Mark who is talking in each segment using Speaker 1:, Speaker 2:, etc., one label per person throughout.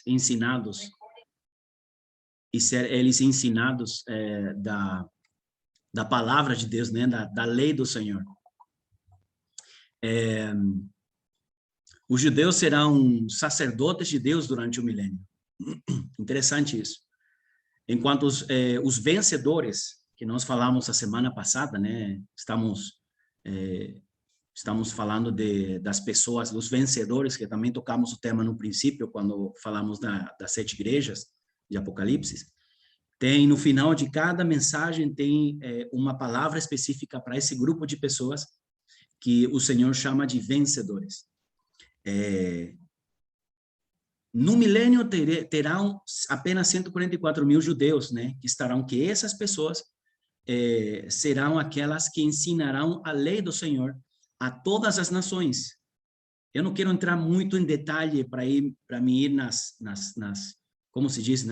Speaker 1: ensinados e ser eles ensinados da palavra de Deus, né, da lei do Senhor. Os judeus serão sacerdotes de Deus durante o milênio. Interessante isso. Enquanto os vencedores, que nós falamos a semana passada, né, estamos falando das pessoas, dos vencedores, que também tocamos o tema no princípio, quando falamos das 7 igrejas de Apocalipse. Tem, no final de cada mensagem, tem uma palavra específica para esse grupo de pessoas que o Senhor chama de vencedores. No milênio terão apenas 144 mil judeus, né, que essas pessoas serão aquelas que ensinarão a lei do Senhor a todas as nações. Eu não quero entrar muito em detalhe para mim ir como se diz,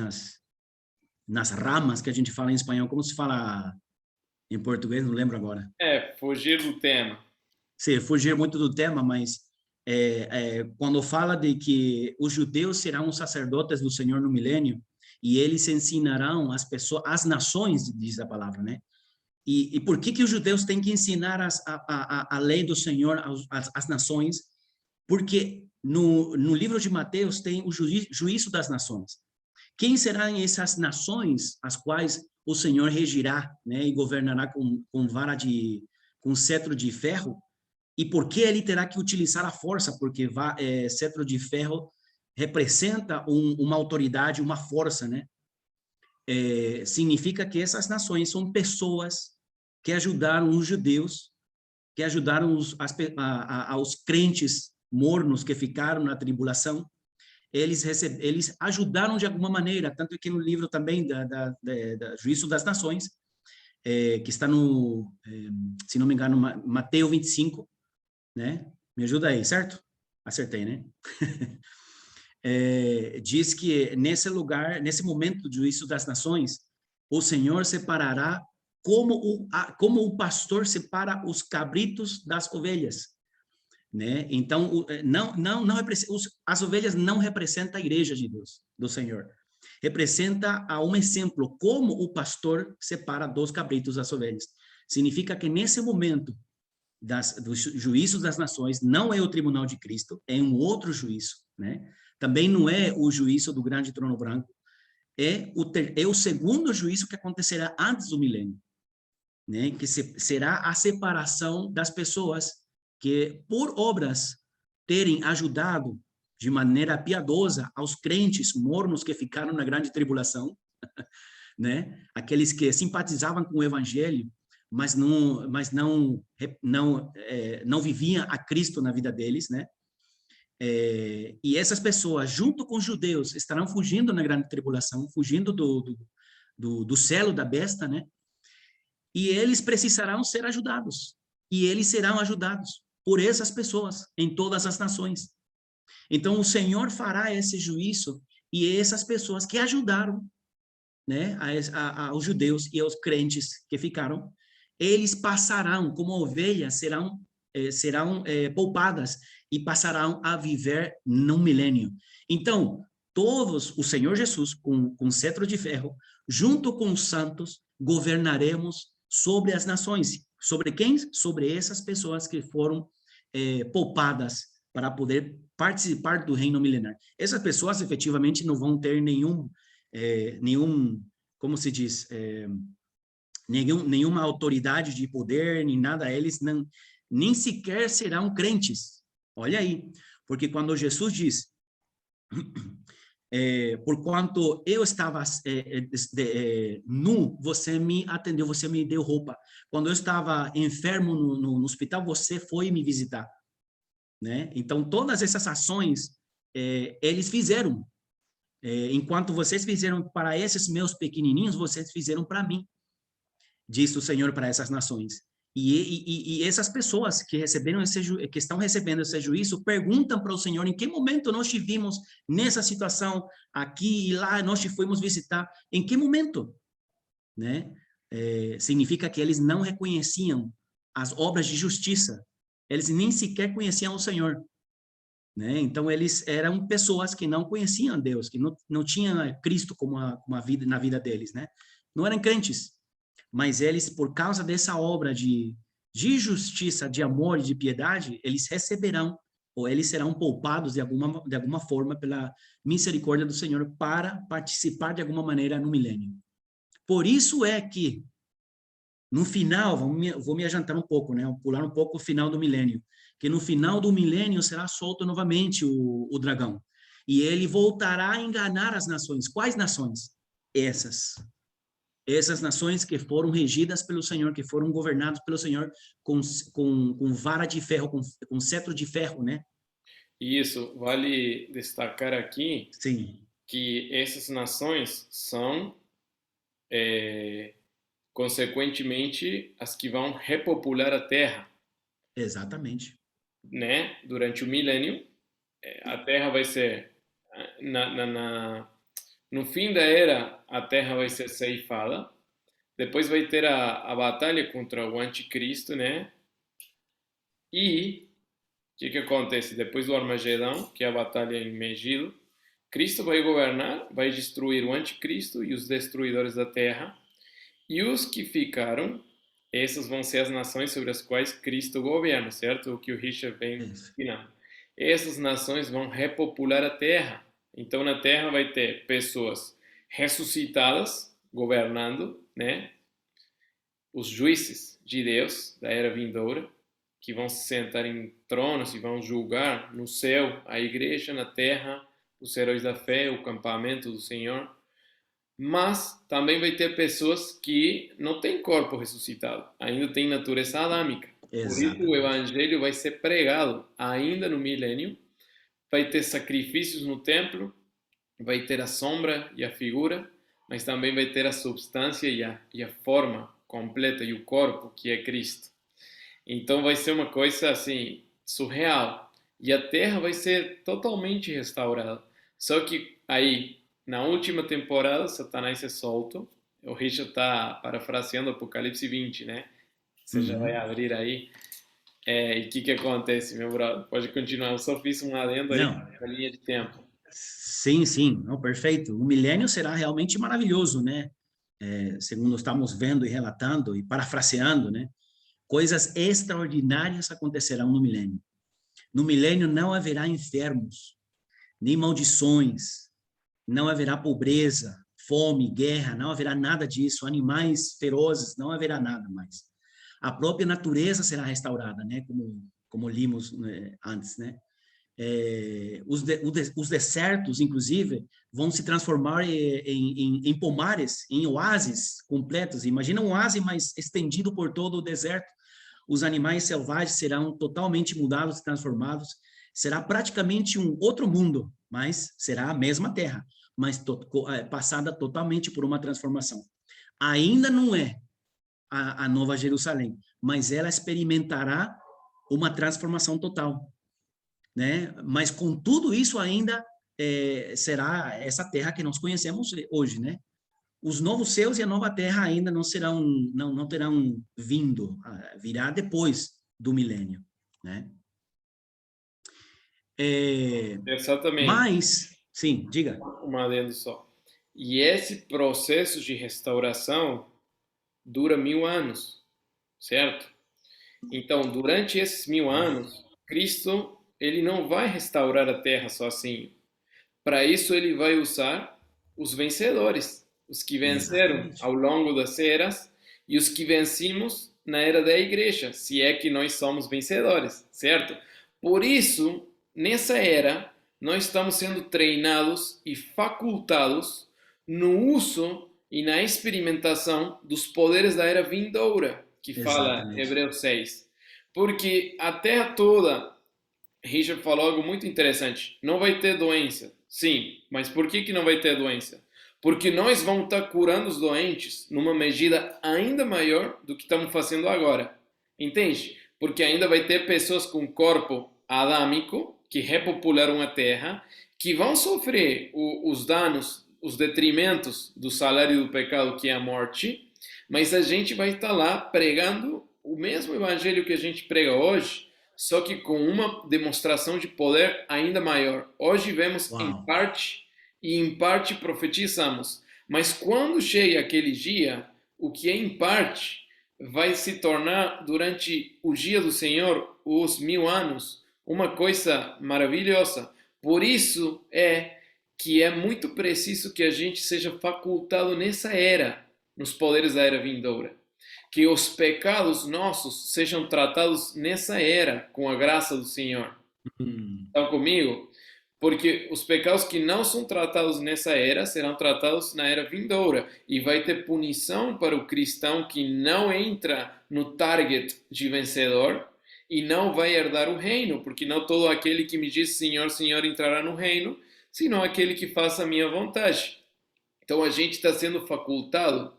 Speaker 1: nas ramas que a gente fala em espanhol, como se fala em português, não lembro agora.
Speaker 2: Fugir do tema.
Speaker 1: Sim, fugir muito do tema, mas quando fala de que os judeus serão os sacerdotes do Senhor no milênio, e eles ensinarão as nações, diz a palavra, né? E por que os judeus têm que ensinar a lei do Senhor às nações? Porque no livro de Mateus tem o juízo das nações. Quem serão essas nações as quais o Senhor regirá, né, e governará com cetro de ferro? E por que ele terá que utilizar a força? Porque cetro de ferro representa uma autoridade, uma força, né? Significa que essas nações são pessoas que ajudaram os judeus, que ajudaram aos crentes mornos que ficaram na tribulação. Eles ajudaram de alguma maneira, tanto que no livro também da Juízo das Nações, que está se não me engano, Mateus 25, né? Me ajuda aí, certo? Acertei, né? Diz que nesse lugar, nesse momento do juízo das nações, o Senhor separará como o pastor separa os cabritos das ovelhas, né? Então, as ovelhas não representam a igreja de Deus, do Senhor. Representa um exemplo, como o pastor separa dos cabritos das ovelhas. Significa que nesse momento do juízo das nações, não é o tribunal de Cristo, é um outro juízo, né? Também não é o juízo do grande trono branco, é o segundo juízo que acontecerá antes do milênio, né? Que será a separação das pessoas que, por obras, terem ajudado de maneira piedosa aos crentes mornos que ficaram na grande tribulação, né? Aqueles que simpatizavam com o evangelho, mas não viviam a Cristo na vida deles, né? E essas pessoas, junto com os judeus, estarão fugindo na grande tribulação, fugindo do selo da besta, né? E eles precisarão ser ajudados. E eles serão ajudados por essas pessoas em todas as nações. Então, o Senhor fará esse juízo e essas pessoas que ajudaram, né, aos judeus e aos crentes que ficaram, eles passarão, como ovelhas, serão poupadas e passarão a viver no milênio. Então, o Senhor Jesus, com cetro de ferro, junto com os santos, governaremos sobre as nações. Sobre quem? Sobre essas pessoas que foram poupadas para poder participar do reino milenar. Essas pessoas, efetivamente, não vão ter nenhum, como se diz, nenhuma autoridade de poder, nem nada, eles nem sequer serão crentes. Olha aí, porque quando Jesus diz, porquanto eu estava nu, você me atendeu, você me deu roupa. Quando eu estava enfermo no hospital, você foi me visitar, né? Então, todas essas ações, eles fizeram. Enquanto vocês fizeram para esses meus pequenininhos, vocês fizeram para mim, diz o Senhor para essas nações. E essas pessoas que que estão recebendo esse juízo perguntam para o Senhor em que momento nós te vimos nessa situação, aqui e lá, nós te fomos visitar, em que momento? Né? Significa que eles não reconheciam as obras de justiça, eles nem sequer conheciam o Senhor. né? Então, eles eram pessoas que não conheciam Deus, que não tinham Cristo como uma vida na vida deles, né? Não eram crentes, mas eles, por causa dessa obra de justiça, de amor e de piedade, eles receberão, ou eles serão poupados de alguma forma pela misericórdia do Senhor para participar de alguma maneira no milênio. Por isso é que, no final, vou me adiantar um pouco, né? Vou pular um pouco o final do milênio, que no final do milênio será solto novamente o dragão. E ele voltará a enganar as nações. Quais nações? Essas nações que foram regidas pelo Senhor, que foram governadas pelo Senhor com vara de ferro, com cetro de ferro, né?
Speaker 2: Isso, vale destacar aqui
Speaker 1: Sim,
Speaker 2: que essas nações são, consequentemente, as que vão repopular a Terra,
Speaker 1: exatamente.
Speaker 2: né? Durante o milênio, a Terra vai ser, no fim da era, a Terra vai ser ceifada. Depois vai ter a batalha contra o anticristo, né? E o que acontece? Depois do Armagedão, que é a batalha em Megiddo, Cristo vai governar, vai destruir o anticristo e os destruidores da terra. E os que ficaram, essas vão ser as nações sobre as quais Cristo governa, certo? O que o Richard vem
Speaker 1: Isso.
Speaker 2: ensinando. Essas nações vão repopular a terra. Então na terra vai ter pessoas ressuscitadas governando, né? Os juízes de Deus da era vindoura, que vão se sentar em tronos e vão julgar no céu a igreja, na terra, os heróis da fé, o campamento do Senhor. Mas também vai ter pessoas que não têm corpo ressuscitado, ainda têm natureza adâmica. Por isso o
Speaker 1: Exatamente.
Speaker 2: evangelho vai ser pregado ainda no milênio, vai ter sacrifícios no templo, vai ter a sombra e a figura, mas também vai ter a substância e a forma completa e o corpo que é Cristo. Então vai ser uma coisa assim surreal. E a Terra vai ser totalmente restaurada. Só que aí, na última temporada, Satanás é solto. O Richard está parafraseando Apocalipse 20, né? Você já vai
Speaker 1: Uhum.
Speaker 2: abrir aí. E o que acontece, meu brother? Pode continuar. Eu só fiz um adendo aí
Speaker 1: Não,
Speaker 2: na linha de tempo.
Speaker 1: sim, sim, não, perfeito. O milênio será realmente maravilhoso, né? Segundo estamos vendo e relatando e parafraseando, né? Coisas extraordinárias acontecerão no milênio. No milênio não haverá enfermos, nem maldições, não haverá pobreza, fome, guerra, não haverá nada disso, animais ferozes, não haverá nada mais. A própria natureza será restaurada, né? Como limos, né, antes, né? Os desertos, inclusive, vão se transformar em pomares, em oásis completos. Imagina um oásis mais estendido por todo o deserto. Os animais selvagens serão totalmente mudados e transformados. Será praticamente um outro mundo, mas será a mesma terra, mas passada totalmente por uma transformação. Ainda não é a Nova Jerusalém, mas ela experimentará uma transformação total, né? Mas com tudo isso ainda será essa terra que nós conhecemos hoje, né? Os novos céus e a nova terra ainda não terão vindo, virá depois do milênio, né? É,
Speaker 2: Exatamente.
Speaker 1: mas, sim, diga.
Speaker 2: Uma adendo só. E esse processo de restauração dura 1000 anos, certo? Então, durante esses 1000 anos, Cristo ele não vai restaurar a terra sozinho. Para isso, ele vai usar os vencedores, os que venceram
Speaker 1: Exatamente.
Speaker 2: ao longo das eras e os que vencimos na era da igreja, se é que nós somos vencedores, certo? Por isso, nessa era, nós estamos sendo treinados e facultados no uso e na experimentação dos poderes da era vindoura, que fala
Speaker 1: Exatamente.
Speaker 2: Hebreus 6. Porque a terra toda, Richard falou algo muito interessante. Não vai ter doença. Sim, mas por que não vai ter doença? Porque nós vamos estar curando os doentes numa medida ainda maior do que estamos fazendo agora. Entende? Porque ainda vai ter pessoas com corpo adâmico que repopularam a terra, que vão sofrer os danos, os detrimentos do salário do pecado, que é a morte, mas a gente vai estar lá pregando o mesmo evangelho que a gente prega hoje, só que com uma demonstração de poder ainda maior. Hoje vemos em
Speaker 1: Uau.
Speaker 2: parte e em parte profetizamos, mas quando chega aquele dia, o que é em parte vai se tornar durante o dia do Senhor, os 1000 anos, uma coisa maravilhosa. Por isso é que é muito preciso que a gente seja facultado nessa era, nos poderes da era vindoura. Que os pecados nossos sejam tratados nessa era, com a graça do Senhor.
Speaker 1: Hum.
Speaker 2: Estão comigo? Porque os pecados que não são tratados nessa era serão tratados na era vindoura. E vai ter punição para o cristão que não entra no target de vencedor e não vai herdar o reino. Porque não todo aquele que me diz Senhor, Senhor entrará no reino, senão aquele que faça a minha vontade. Então a gente está sendo facultado,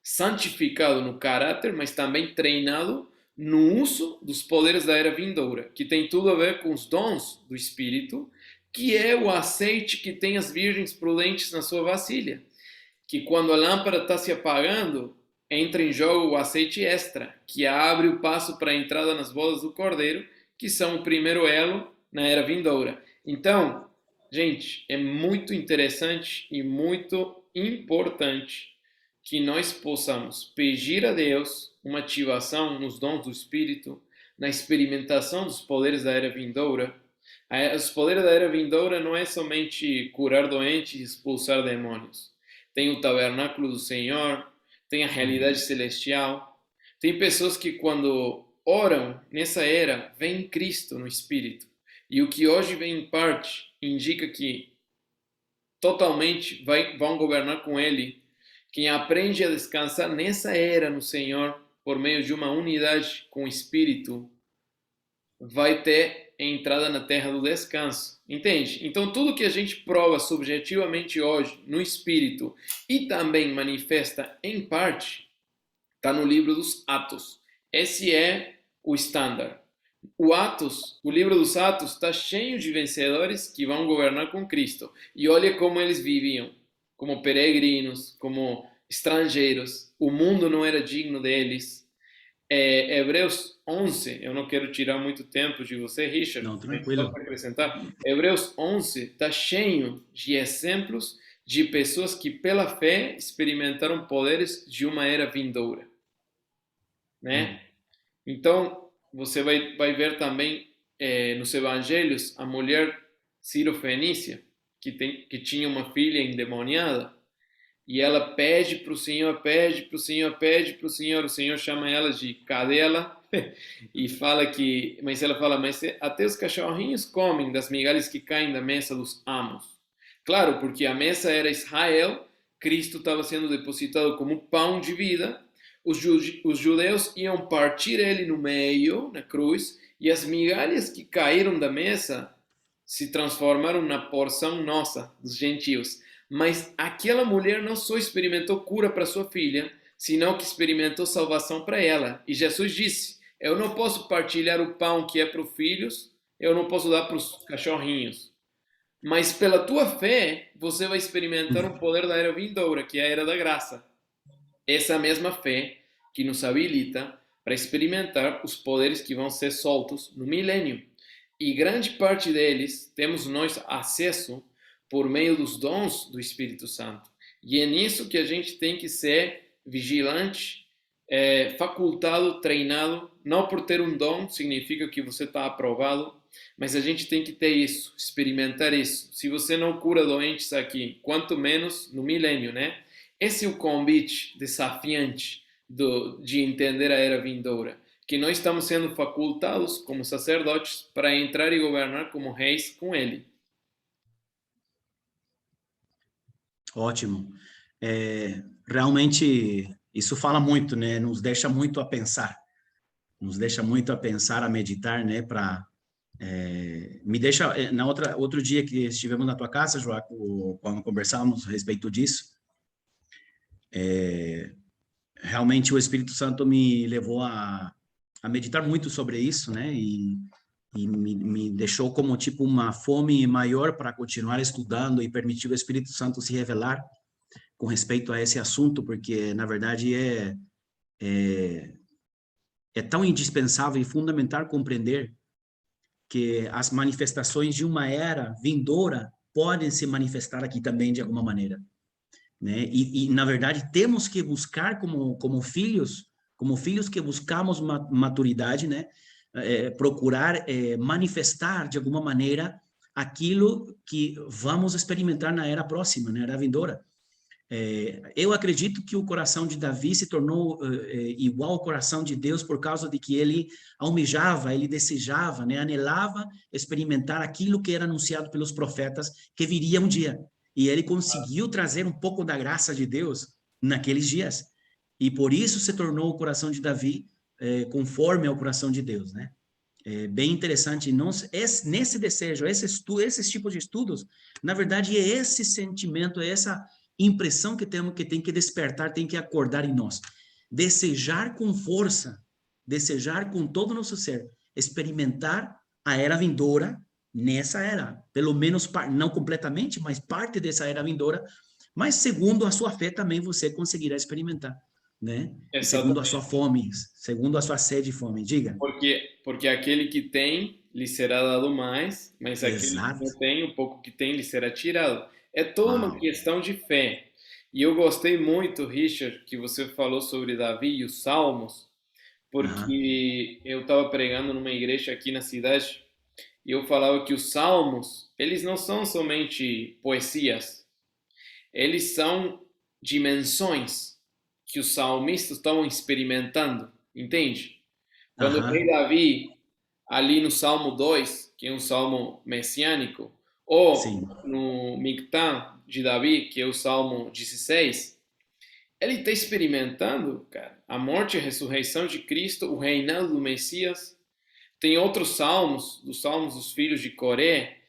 Speaker 2: santificado no caráter, mas também treinado no uso dos poderes da era vindoura, que tem tudo a ver com os dons do Espírito, que é o azeite que tem as virgens prudentes na sua vasilha. Que quando a lâmpada está se apagando, entra em jogo o azeite extra, que abre o passo para a entrada nas bodas do Cordeiro, que são o primeiro elo na era vindoura. Então, gente, é muito interessante e muito importante que nós possamos pedir a Deus uma ativação nos dons do Espírito, na experimentação dos poderes da era vindoura. Os poderes da era vindoura não é somente curar doentes e expulsar demônios. Tem o tabernáculo do Senhor, tem a realidade celestial. Tem pessoas que quando oram nessa era, veem Cristo no Espírito. E o que hoje vem em parte indica que totalmente vão governar com Ele. Quem aprende a descansar nessa era no Senhor, por meio de uma unidade com o Espírito, vai ter entrada na terra do descanso. Entende? Então, tudo que a gente prova subjetivamente hoje no Espírito e também manifesta em parte, está no livro dos Atos. Esse é o estándar. O livro dos Atos está cheio de vencedores que vão governar com Cristo. E olha como eles viviam, como peregrinos, como estrangeiros. O mundo não era digno deles. Hebreus 11, eu não quero tirar muito tempo de você, Richard,
Speaker 1: Não,
Speaker 2: mas só
Speaker 1: tranquilo.
Speaker 2: para acrescentar. Hebreus 11 está cheio de exemplos de pessoas que pela fé experimentaram poderes de uma era vindoura, né? Então, você vai ver também nos evangelhos a mulher Ciro-Fenícia, que tinha uma filha endemoniada, e ela pede para o Senhor, pede para o Senhor, pede para o Senhor chama ela de cadela, e fala que, mas ela fala, mas até os cachorrinhos comem das migalhas que caem da mesa dos amos. Claro, porque a mesa era Israel, Cristo estava sendo depositado como pão de vida, os judeus iam partir ele no meio, na cruz, e as migalhas que caíram da mesa se transformaram na porção nossa, dos gentios. Mas aquela mulher não só experimentou cura para sua filha, senão que experimentou salvação para ela. E Jesus disse, eu não posso partilhar o pão que é para os filhos, eu não posso dar para os cachorrinhos. Mas pela tua fé, você vai experimentar o poder da era vindoura, que é a era da graça. Essa mesma fé que nos habilita para experimentar os poderes que vão ser soltos no milênio. E grande parte deles temos nós acesso por meio dos dons do Espírito Santo. E é nisso que a gente tem que ser vigilante, facultado, treinado. Não por ter um dom significa que você está aprovado, mas a gente tem que ter isso, experimentar isso. Se você não cura doentes aqui, quanto menos no milênio, né? Esse é o convite desafiante de entender a era vindoura, que nós estamos sendo facultados como sacerdotes para entrar e governar como reis com ele.
Speaker 1: Ótimo. Realmente, isso fala muito, né? Nos deixa muito a pensar. Nos deixa muito a pensar, a meditar, né? Me deixa... outro dia que estivemos na tua casa, Joaco, quando conversávamos a respeito disso, realmente o Espírito Santo me levou a meditar muito sobre isso, né? E me deixou como tipo uma fome maior para continuar estudando e permitir o Espírito Santo se revelar com respeito a esse assunto, porque na verdade é tão indispensável e fundamental compreender que as manifestações de uma era vindoura podem se manifestar aqui também de alguma maneira, né? E na verdade, temos que buscar como filhos que buscamos maturidade, né? Procurar manifestar de alguma maneira aquilo que vamos experimentar na era próxima, na era vindoura. Eu acredito que o coração de Davi se tornou igual ao coração de Deus por causa de que ele almejava, ele desejava, né, anelava experimentar aquilo que era anunciado pelos profetas que viria um dia. E ele conseguiu trazer um pouco da graça de Deus naqueles dias. E por isso se tornou o coração de Davi conforme ao coração de Deus, né? É bem interessante. Nesse desejo, esses tipos de estudos, na verdade, é esse sentimento, é essa impressão que tem que despertar, tem que acordar em nós. Desejar com força, desejar com todo o nosso ser, experimentar a era vindoura nessa era. Pelo menos, não completamente, mas parte dessa era vindoura, mas segundo a sua fé também você conseguirá experimentar, né? E segundo a sua fome, segundo a sua sede e fome. Diga.
Speaker 2: Porque aquele que tem, lhe será dado mais, mas aquele que
Speaker 1: Exato.
Speaker 2: não tem, o pouco que tem, lhe será tirado. É toda uma
Speaker 1: Uau.
Speaker 2: questão de fé. E eu gostei muito, Richard, que você falou sobre Davi e os Salmos,
Speaker 1: Aham.
Speaker 2: porque eu estava pregando numa igreja aqui na cidade e eu falava que os Salmos, eles não são somente poesias, eles são dimensões que os salmistas estão experimentando, entende? Quando o rei
Speaker 1: Aham.
Speaker 2: Davi, ali no Salmo 2, que é um salmo messiânico, ou
Speaker 1: Sim.
Speaker 2: no Mictã de Davi, que é o Salmo 16, ele está experimentando, cara, a morte e a ressurreição de Cristo, o reinado do Messias. Tem outros salmos, dos salmos dos filhos de Coré,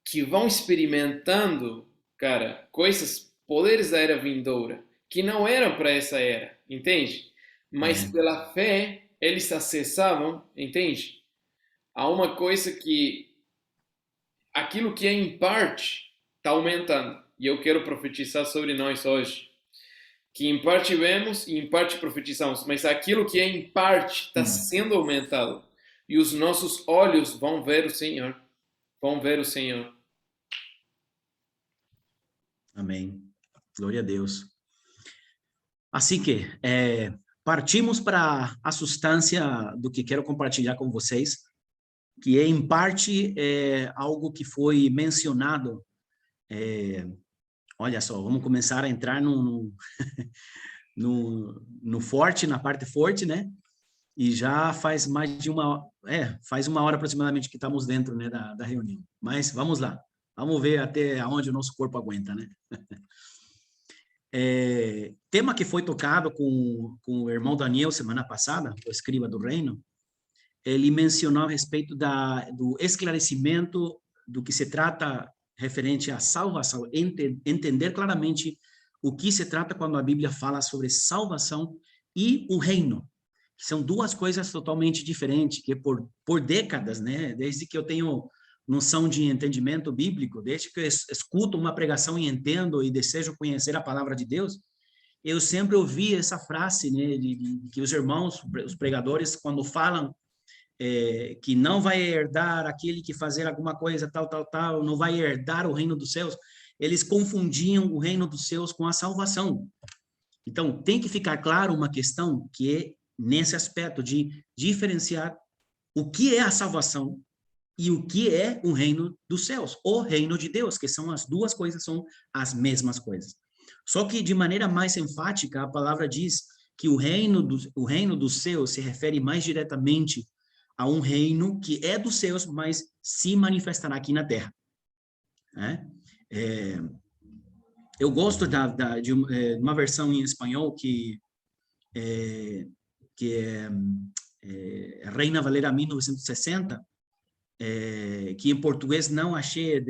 Speaker 2: que vão experimentando, cara, coisas, poderes da era vindoura, que não eram para essa era, entende? Mas
Speaker 1: É.
Speaker 2: pela fé, eles acessavam, entende? Há uma coisa que aquilo que é em parte está aumentando. E eu quero profetizar sobre nós hoje. Que em parte vemos e em parte profetizamos, mas aquilo que é em parte está
Speaker 1: Hum.
Speaker 2: sendo aumentado. E os nossos olhos vão ver o Senhor. Vão ver o Senhor.
Speaker 1: Amém. Glória a Deus. Assim que partimos para a substância do que quero compartilhar com vocês, que é em parte algo que foi mencionado. Olha só, vamos começar a entrar no forte, na parte forte, né? E já faz mais de faz uma hora aproximadamente que estamos dentro, né, da reunião. Mas vamos lá, vamos ver até onde o nosso corpo aguenta, né? Tema que foi tocado com o irmão Daniel semana passada, o escriba do reino, ele mencionou a respeito do esclarecimento do que se trata referente à salvação, entender claramente o que se trata quando a Bíblia fala sobre salvação e o reino. São duas coisas totalmente diferentes, que por décadas, né, desde que eu tenho noção de entendimento bíblico, desde que eu escuto uma pregação e entendo e desejo conhecer a palavra de Deus, eu sempre ouvi essa frase, né, de que os irmãos, os pregadores, quando falam que não vai herdar aquele que fazer alguma coisa tal, tal, tal, não vai herdar o reino dos céus, eles confundiam o reino dos céus com a salvação. Então, tem que ficar claro uma questão que é nesse aspecto de diferenciar o que é a salvação e o que é o reino dos céus, o reino de Deus, que são as duas coisas, são as mesmas coisas. Só que de maneira mais enfática, a palavra diz que o reino dos céus se refere mais diretamente a um reino que é dos céus, mas se manifestará aqui na terra. Né? Eu gosto de uma versão em espanhol que é Reina Valera 1960, que em português não achei,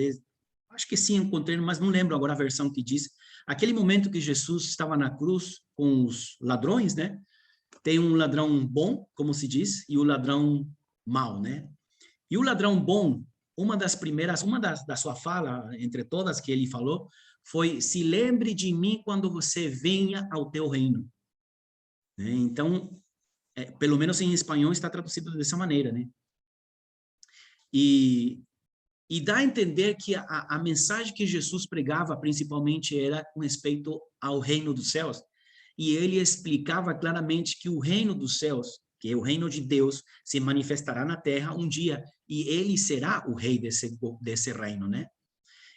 Speaker 1: acho que sim, encontrei, mas não lembro agora a versão que diz. Aquele momento que Jesus estava na cruz com os ladrões, né? Tem um ladrão bom, como se diz, e o ladrão mau, né? E o ladrão bom, da sua fala, entre todas que ele falou, foi: se lembre de mim quando você venha ao teu reino. Né? Então, pelo menos em espanhol está traduzido dessa maneira, né? E dá a entender que a mensagem que Jesus pregava principalmente era com respeito ao reino dos céus. E ele explicava claramente que o reino dos céus, que é o reino de Deus, se manifestará na terra um dia, e ele será o rei desse reino, né?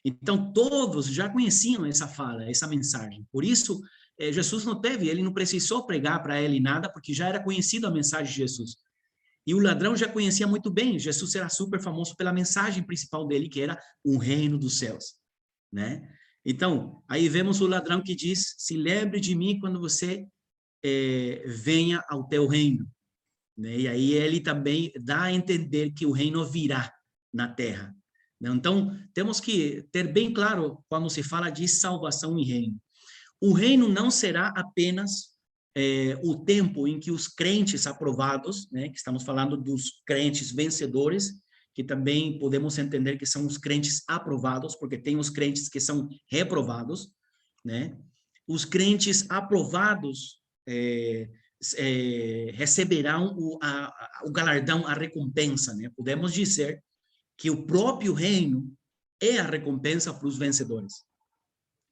Speaker 1: Então, todos já conheciam essa fala, essa mensagem. Por isso, Jesus ele não precisou pregar para ele nada, porque já era conhecida a mensagem de Jesus. E o ladrão já conhecia muito bem, Jesus era super famoso pela mensagem principal dele, que era o reino dos céus, né? Então, aí vemos o ladrão que diz, se lembre de mim quando você venha ao teu reino, né? E aí ele também dá a entender que o reino virá na terra. Então, temos que ter bem claro quando se fala de salvação e reino. O reino não será apenas o tempo em que os crentes aprovados, né, que estamos falando dos crentes vencedores, que também podemos entender que são os crentes aprovados, porque tem os crentes que são reprovados, né? Os crentes aprovados receberão o galardão, a recompensa, né? Podemos dizer que o próprio reino é a recompensa para os vencedores.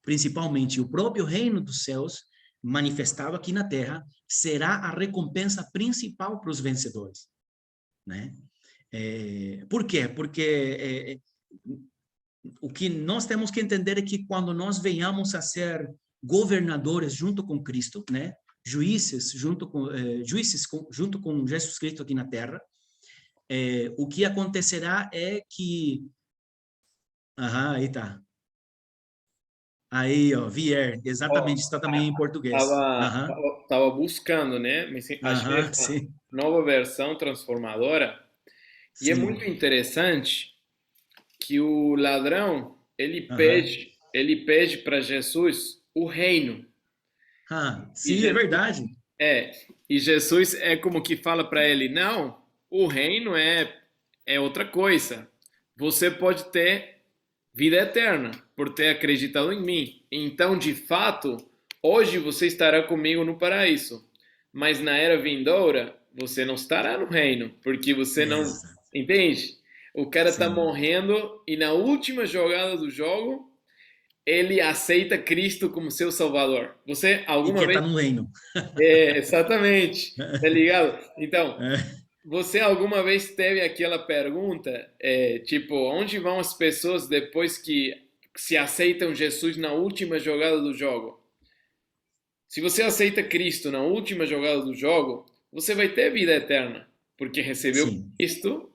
Speaker 1: Principalmente o próprio reino dos céus, manifestado aqui na terra, será a recompensa principal para os vencedores, né? Por quê? Porque o que nós temos que entender é que quando nós venhamos a ser governadores junto com Cristo, né? Juízes junto com Jesus Cristo aqui na terra, o que acontecerá é que... aí tá. Aí, ó, vier, exatamente, está também em português.
Speaker 2: Tava buscando, né? Mas achei essa
Speaker 1: Sim,
Speaker 2: nova versão transformadora. E é muito
Speaker 1: sim.
Speaker 2: interessante que o ladrão, ele pede para Jesus o reino. E
Speaker 1: Sim, é verdade.
Speaker 2: e Jesus é como que fala para ele, não, o reino é outra coisa. Você pode ter vida eterna por ter acreditado em mim. Então, de fato, hoje você estará comigo no paraíso. Mas na era vindoura, você não estará no reino, porque você não...
Speaker 1: Exato.
Speaker 2: Entende? O cara está
Speaker 1: Sim.
Speaker 2: morrendo e na última jogada do jogo, ele aceita Cristo como seu salvador. Você
Speaker 1: E
Speaker 2: alguma
Speaker 1: quer
Speaker 2: vez...
Speaker 1: estar no reino.
Speaker 2: Exatamente. Tá ligado? Então, você alguma vez teve aquela pergunta, tipo, onde vão as pessoas depois que se aceitam Jesus na última jogada do jogo? Se você aceita Cristo na última jogada do jogo, você vai ter vida eterna, porque recebeu
Speaker 1: Sim,
Speaker 2: Cristo,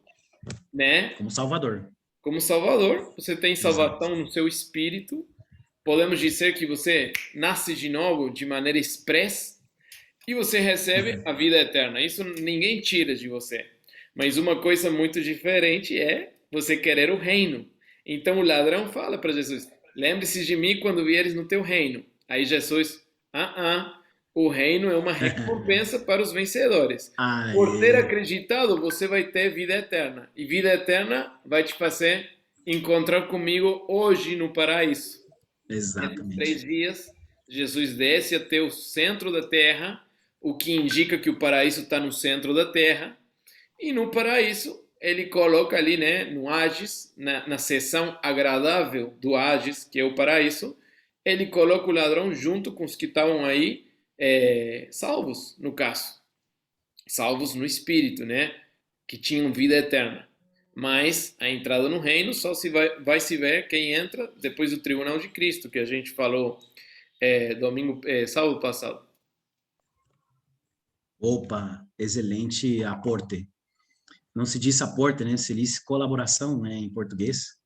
Speaker 2: né,
Speaker 1: como Salvador.
Speaker 2: como Salvador. Você tem
Speaker 1: Exato.
Speaker 2: salvação no seu espírito. Podemos dizer que você nasce de novo de maneira expressa e você recebe a vida eterna. Isso ninguém tira de você. Mas uma coisa muito diferente é você querer o reino. Então o ladrão fala para Jesus, lembre-se de mim quando vieres no teu reino. Aí Jesus, o reino é uma recompensa para os vencedores. Por ter
Speaker 1: Aê.
Speaker 2: acreditado, você vai ter vida eterna. E vida eterna vai te fazer encontrar comigo hoje no paraíso. Nesses 3
Speaker 1: Exatamente.
Speaker 2: dias, Jesus desce até o centro da terra, o que indica que o paraíso está no centro da terra. E no paraíso, ele coloca ali, né, no Hades, na seção agradável do Hades, que é o paraíso, ele coloca o ladrão junto com os que estavam aí, salvos, no caso. Salvos no espírito, né? Que tinham vida eterna. Mas a entrada no reino só vai se ver quem entra depois do tribunal de Cristo, que a gente falou sábado passado.
Speaker 1: Opa, excelente aporte. Não se diz aporte, né? Se diz colaboração, né, em português.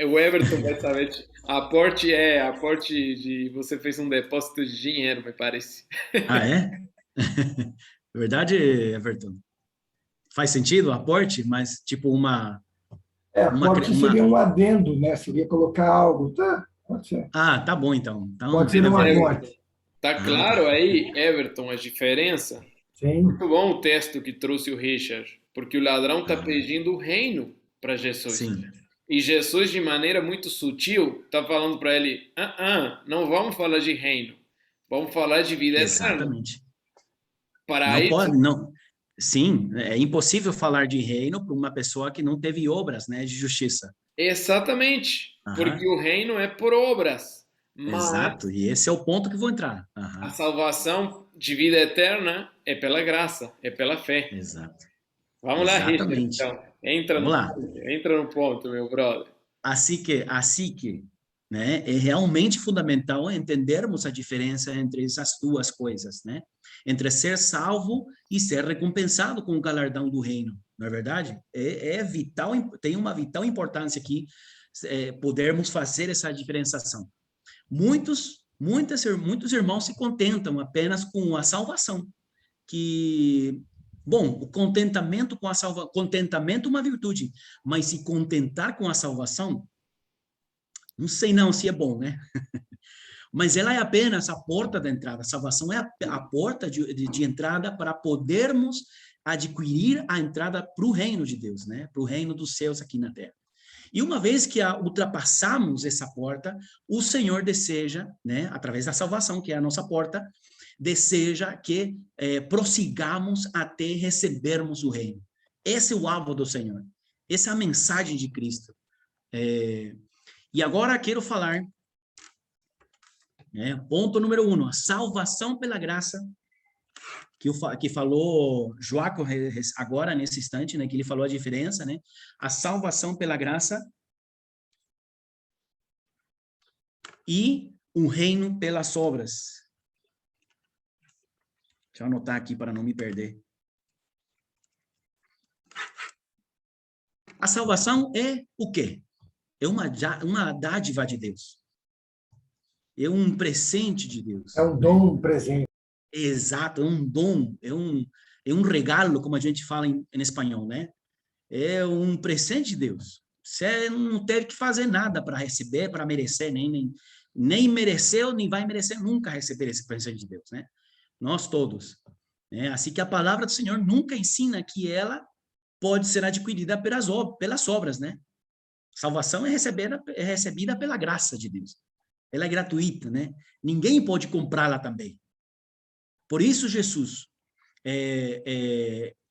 Speaker 2: O Everton vai saber. Aporte de você fez um depósito de dinheiro, me parece.
Speaker 1: É? Verdade, Everton? Faz sentido aporte, mas tipo
Speaker 3: Aporte seria um adendo, né? Seria colocar algo, tá? Pode ser.
Speaker 1: tá bom então.
Speaker 3: Pode ser um aporte.
Speaker 2: Tá claro
Speaker 1: tá.
Speaker 2: aí, Everton, a diferença?
Speaker 3: Sim.
Speaker 2: Muito bom o texto que trouxe o Richard, porque o ladrão está pedindo o reino para Jesus.
Speaker 1: Sim.
Speaker 2: E Jesus, de maneira muito sutil, está falando para ele: não vamos falar de reino, vamos falar de vida eterna.
Speaker 1: Exatamente.
Speaker 2: Para
Speaker 1: Não
Speaker 2: isso,
Speaker 1: pode, não. Sim, é impossível falar de reino para uma pessoa que não teve obras, né, de justiça.
Speaker 2: Exatamente, porque
Speaker 1: Aham,
Speaker 2: o reino é por obras,
Speaker 1: exato,
Speaker 2: mas
Speaker 1: e esse é o ponto que vou entrar.
Speaker 2: a
Speaker 1: Aham,
Speaker 2: salvação de vida eterna é pela graça, é pela fé.
Speaker 1: exato,
Speaker 2: Vamos lá, Richard,
Speaker 1: exatamente.
Speaker 2: então. Entra
Speaker 1: Vamos
Speaker 2: no
Speaker 1: lá.
Speaker 2: ponto, entra no ponto, meu brother.
Speaker 1: Assim que, né, é realmente fundamental entendermos a diferença entre essas duas coisas, né? Entre ser salvo e ser recompensado com o galardão do reino, não é verdade? É vital, tem uma vital importância aqui, podermos fazer essa diferenciação. Muitos irmãos se contentam apenas com a salvação, que, bom, o contentamento com a salvação, contentamento é uma virtude, mas se contentar com a salvação, não sei não se é bom, né? Mas ela é apenas a porta da entrada. A salvação é a porta de entrada para podermos adquirir a entrada para o reino de Deus, né? Para o reino dos céus aqui na terra. E uma vez que ultrapassamos essa porta, o Senhor deseja, né, através da salvação, que é a nossa porta, deseja que prossigamos até recebermos o reino. Esse é o alvo do Senhor. Essa é a mensagem de Cristo. E agora quero falar, né, ponto número 1, a salvação pela graça, que falou Joaco agora, nesse instante, né, que ele falou a diferença, né, a salvação pela graça e o reino pelas obras. Deixa eu anotar aqui para não me perder. A salvação é o quê? É uma dádiva de Deus. É um presente de Deus.
Speaker 3: É um dom, um presente.
Speaker 1: Exato, é um dom, é um regalo, como a gente fala em espanhol, né? É um presente de Deus. Você não teve que fazer nada para receber, para merecer, nem mereceu, nem vai merecer nunca receber esse presente de Deus, né? Nós todos. Né? Assim que a palavra do Senhor nunca ensina que ela pode ser adquirida pelas obras, né? Salvação é recebida pela graça de Deus. Ela é gratuita, né? Ninguém pode comprá-la também. Por isso Jesus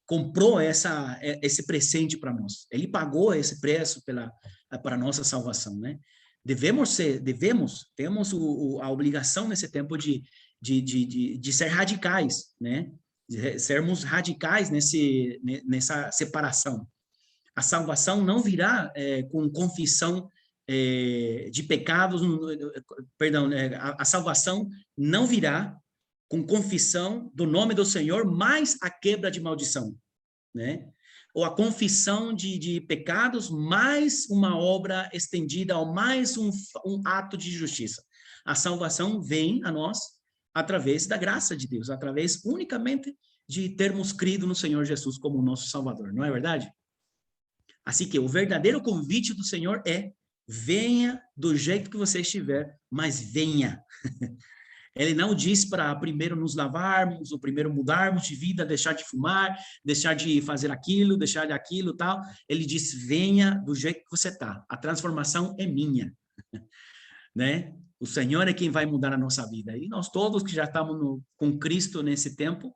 Speaker 1: comprou esse presente para nós. Ele pagou esse preço para nossa salvação, né? Temos a obrigação nesse tempo de ser radicais, né? De sermos radicais nessa separação. A salvação não virá com confissão de pecados, perdão, a salvação não virá com confissão do nome do Senhor, mais a quebra de maldição, né? Ou a confissão de pecados, mais uma obra estendida, ou mais um ato de justiça. A salvação vem a nós através da graça de Deus, através unicamente de termos crido no Senhor Jesus como nosso Salvador, não é verdade? Assim que o verdadeiro convite do Senhor é: venha do jeito que você estiver, mas venha. Ele não diz para primeiro nos lavarmos, ou primeiro mudarmos de vida, deixar de fumar, deixar de fazer aquilo, deixar de aquilo, tal. Ele diz: venha do jeito que você está. A transformação é minha, né? O Senhor é quem vai mudar a nossa vida. E nós todos que já estamos com Cristo nesse tempo,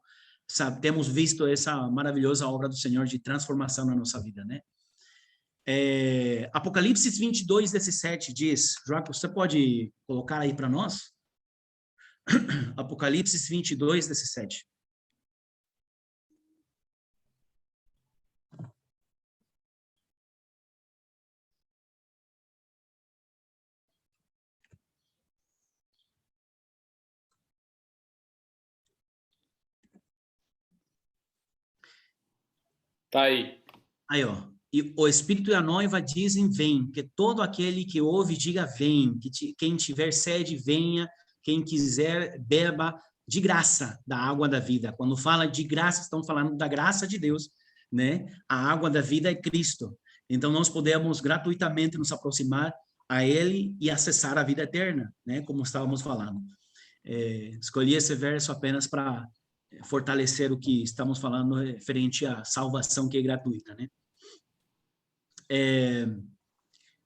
Speaker 1: temos visto essa maravilhosa obra do Senhor de transformação na nossa vida, né? Apocalipse 22, 17 diz, Joaquim, você pode colocar aí para nós? Apocalipse 22, 17.
Speaker 2: Tá aí.
Speaker 1: Aí, ó. E o Espírito e a noiva dizem, vem. Que todo aquele que ouve, diga, vem. Quem tiver sede, venha. Quem quiser, beba de graça da água da vida. Quando fala de graça, estão falando da graça de Deus, né? A água da vida é Cristo. Então, nós podemos gratuitamente nos aproximar a Ele e acessar a vida eterna, né? Como estávamos falando. Escolhi esse verso apenas para fortalecer o que estamos falando referente à salvação que é gratuita, né?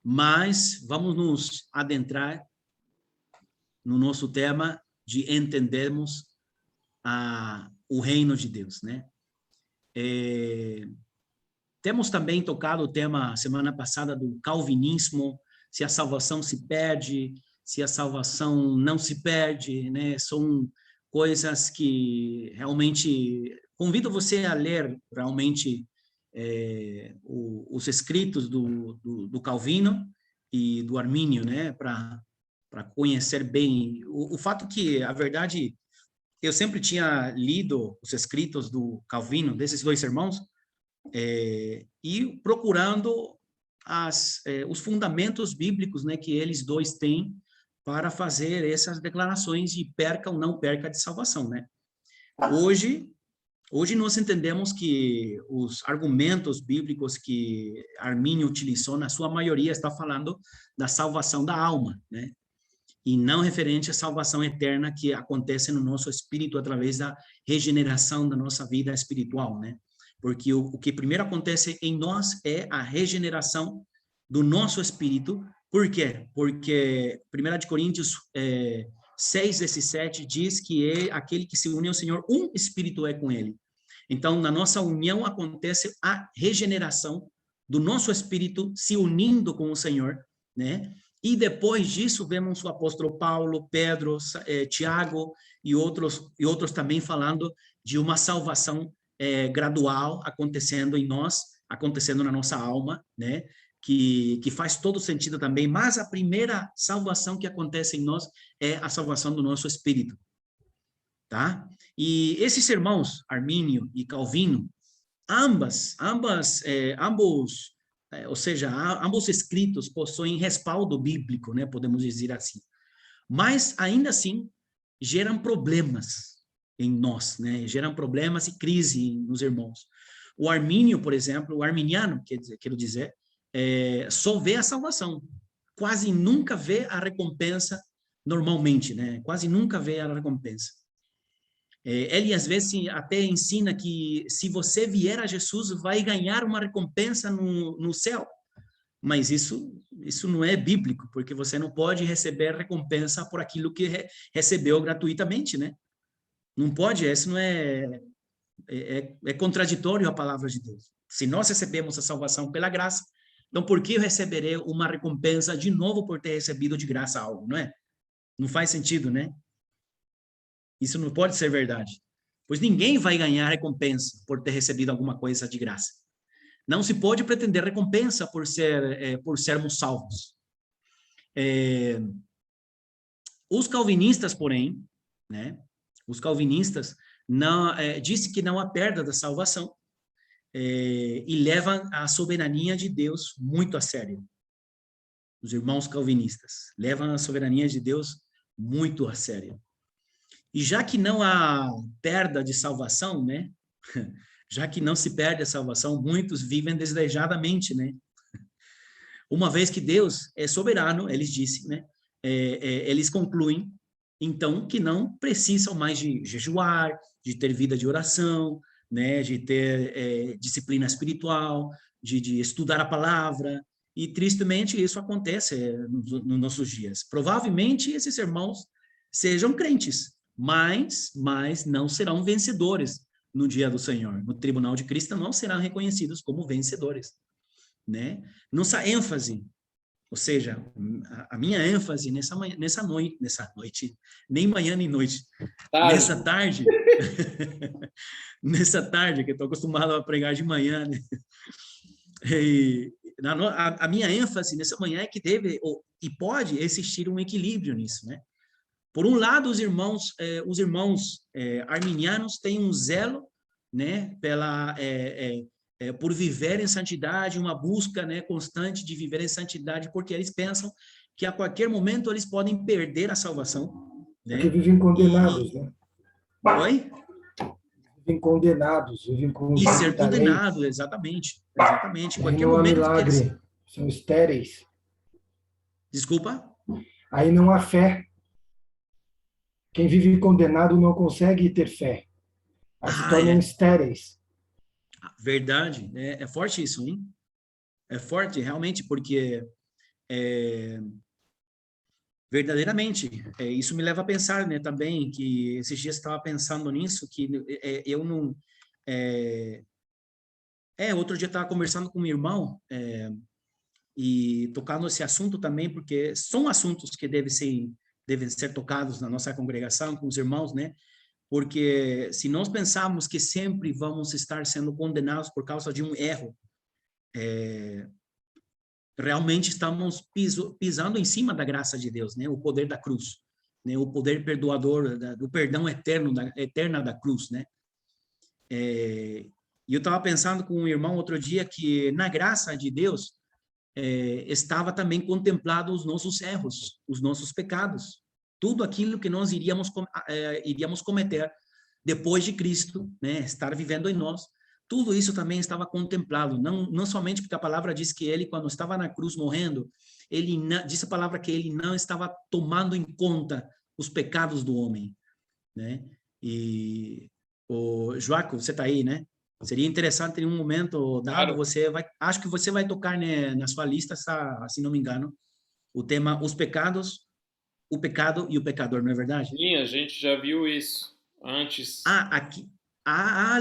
Speaker 1: Mas vamos nos adentrar no nosso tema de entendermos o reino de Deus, né? Temos também tocado o tema semana passada do calvinismo, se a salvação se perde, se a salvação não se perde, né? São coisas que realmente convido você a ler realmente os escritos do Calvino e do Armínio, né? Para conhecer bem o fato que, a verdade, eu sempre tinha lido os escritos do Calvino, desses dois irmãos, e procurando os fundamentos bíblicos, né, que eles dois têm para fazer essas declarações de perca ou não perca de salvação, né? Hoje nós entendemos que os argumentos bíblicos que Armínio utilizou, na sua maioria, está falando da salvação da alma, né? E não referente à salvação eterna que acontece no nosso espírito através da regeneração da nossa vida espiritual, né? Porque o que primeiro acontece em nós é a regeneração do nosso espírito. Por quê? Porque 1 Coríntios 6:17 diz que é aquele que se une ao Senhor, um espírito é com ele. Então, na nossa união acontece a regeneração do nosso espírito se unindo com o Senhor, né? E depois disso, vemos o apóstolo Paulo, Pedro, Tiago e outros também falando de uma salvação gradual acontecendo em nós, acontecendo na nossa alma, né? Que faz todo sentido também, mas a primeira salvação que acontece em nós é a salvação do nosso espírito, tá? E esses irmãos, Armínio e Calvino, ambos, ou seja, ambos escritos possuem respaldo bíblico, né, podemos dizer assim. Mas, ainda assim, geram problemas em nós, né, geram problemas e crise nos irmãos. O Armínio, por exemplo, o arminiano, quero dizer, só vê a salvação, quase nunca vê a recompensa normalmente, né, quase nunca vê a recompensa. Ele, às vezes, até ensina que se você vier a Jesus, vai ganhar uma recompensa no céu. Mas isso não é bíblico, porque você não pode receber recompensa por aquilo que recebeu gratuitamente, né? Não pode, isso não é contraditório à palavra de Deus. Se nós recebemos a salvação pela graça, então por que eu receberei uma recompensa de novo por ter recebido de graça algo, não é? Não faz sentido, né? Isso não pode ser verdade, pois ninguém vai ganhar recompensa por ter recebido alguma coisa de graça. Não se pode pretender recompensa por sermos salvos. Os calvinistas, porém, né? Os calvinistas dizem que não há perda da salvação e levam a soberania de Deus muito a sério. Os irmãos calvinistas levam a soberania de Deus muito a sério. E já que não há perda de salvação, né? Já que não se perde a salvação, muitos vivem desejadamente, né? Uma vez que Deus é soberano, eles dizem, né? Eles concluem, então, que não precisam mais de jejuar, de ter vida de oração, né? De ter disciplina espiritual, de estudar a palavra. E, tristemente, isso acontece nos nossos dias. Provavelmente, esses irmãos sejam crentes, mas não serão vencedores no dia do Senhor. No tribunal de Cristo não serão reconhecidos como vencedores, né? Nossa ênfase, ou seja, a minha ênfase nessa noite, nem manhã nem noite, nessa tarde, nessa tarde, que eu estou acostumado a pregar de manhã, né? A minha ênfase nessa manhã é que deve e pode existir um equilíbrio nisso, né? Por um lado, os irmãos arminianos têm um zelo, né, por viver em santidade, uma busca, né, constante de viver em santidade, porque eles pensam que a qualquer momento eles podem perder a salvação, né?
Speaker 3: Porque vivem condenados, né?
Speaker 1: Oi?
Speaker 3: Vivem condenados, vivem com
Speaker 1: e ser condenado, exatamente.
Speaker 3: Qualquer não há milagre, são estéreis.
Speaker 1: Desculpa?
Speaker 3: Aí não há fé. Quem vive condenado não consegue ter fé. Aí se tornam estéreis.
Speaker 1: Verdade. É forte isso, hein? É forte, realmente, porque verdadeiramente, isso me leva a pensar, né, também, que esses dias estava pensando nisso, que eu não... Outro dia eu estava conversando com meu irmão, e tocando esse assunto também, porque são assuntos que devem ser tocados na nossa congregação, com os irmãos, né? Porque se nós pensarmos que sempre vamos estar sendo condenados por causa de um erro, realmente estamos pisando em cima da graça de Deus, né? O poder da cruz, né? O poder perdoador, do perdão eterna da cruz, né? E eu estava pensando com um irmão outro dia que na graça de Deus estava também contemplado os nossos erros, os nossos pecados, tudo aquilo que nós iríamos cometer depois de Cristo, né, estar vivendo em nós, tudo isso também estava contemplado, não somente porque a palavra diz que ele, quando estava na cruz morrendo, diz a palavra que ele não estava tomando em conta os pecados do homem, né? E o Joaco, você está aí, né? Seria interessante em um momento dado,
Speaker 2: Claro.
Speaker 1: acho que você vai tocar, né, na sua lista, se não me engano, o tema os pecados, o pecado e o pecador, não é verdade?
Speaker 2: Sim, a gente já viu isso antes.
Speaker 1: Aqui.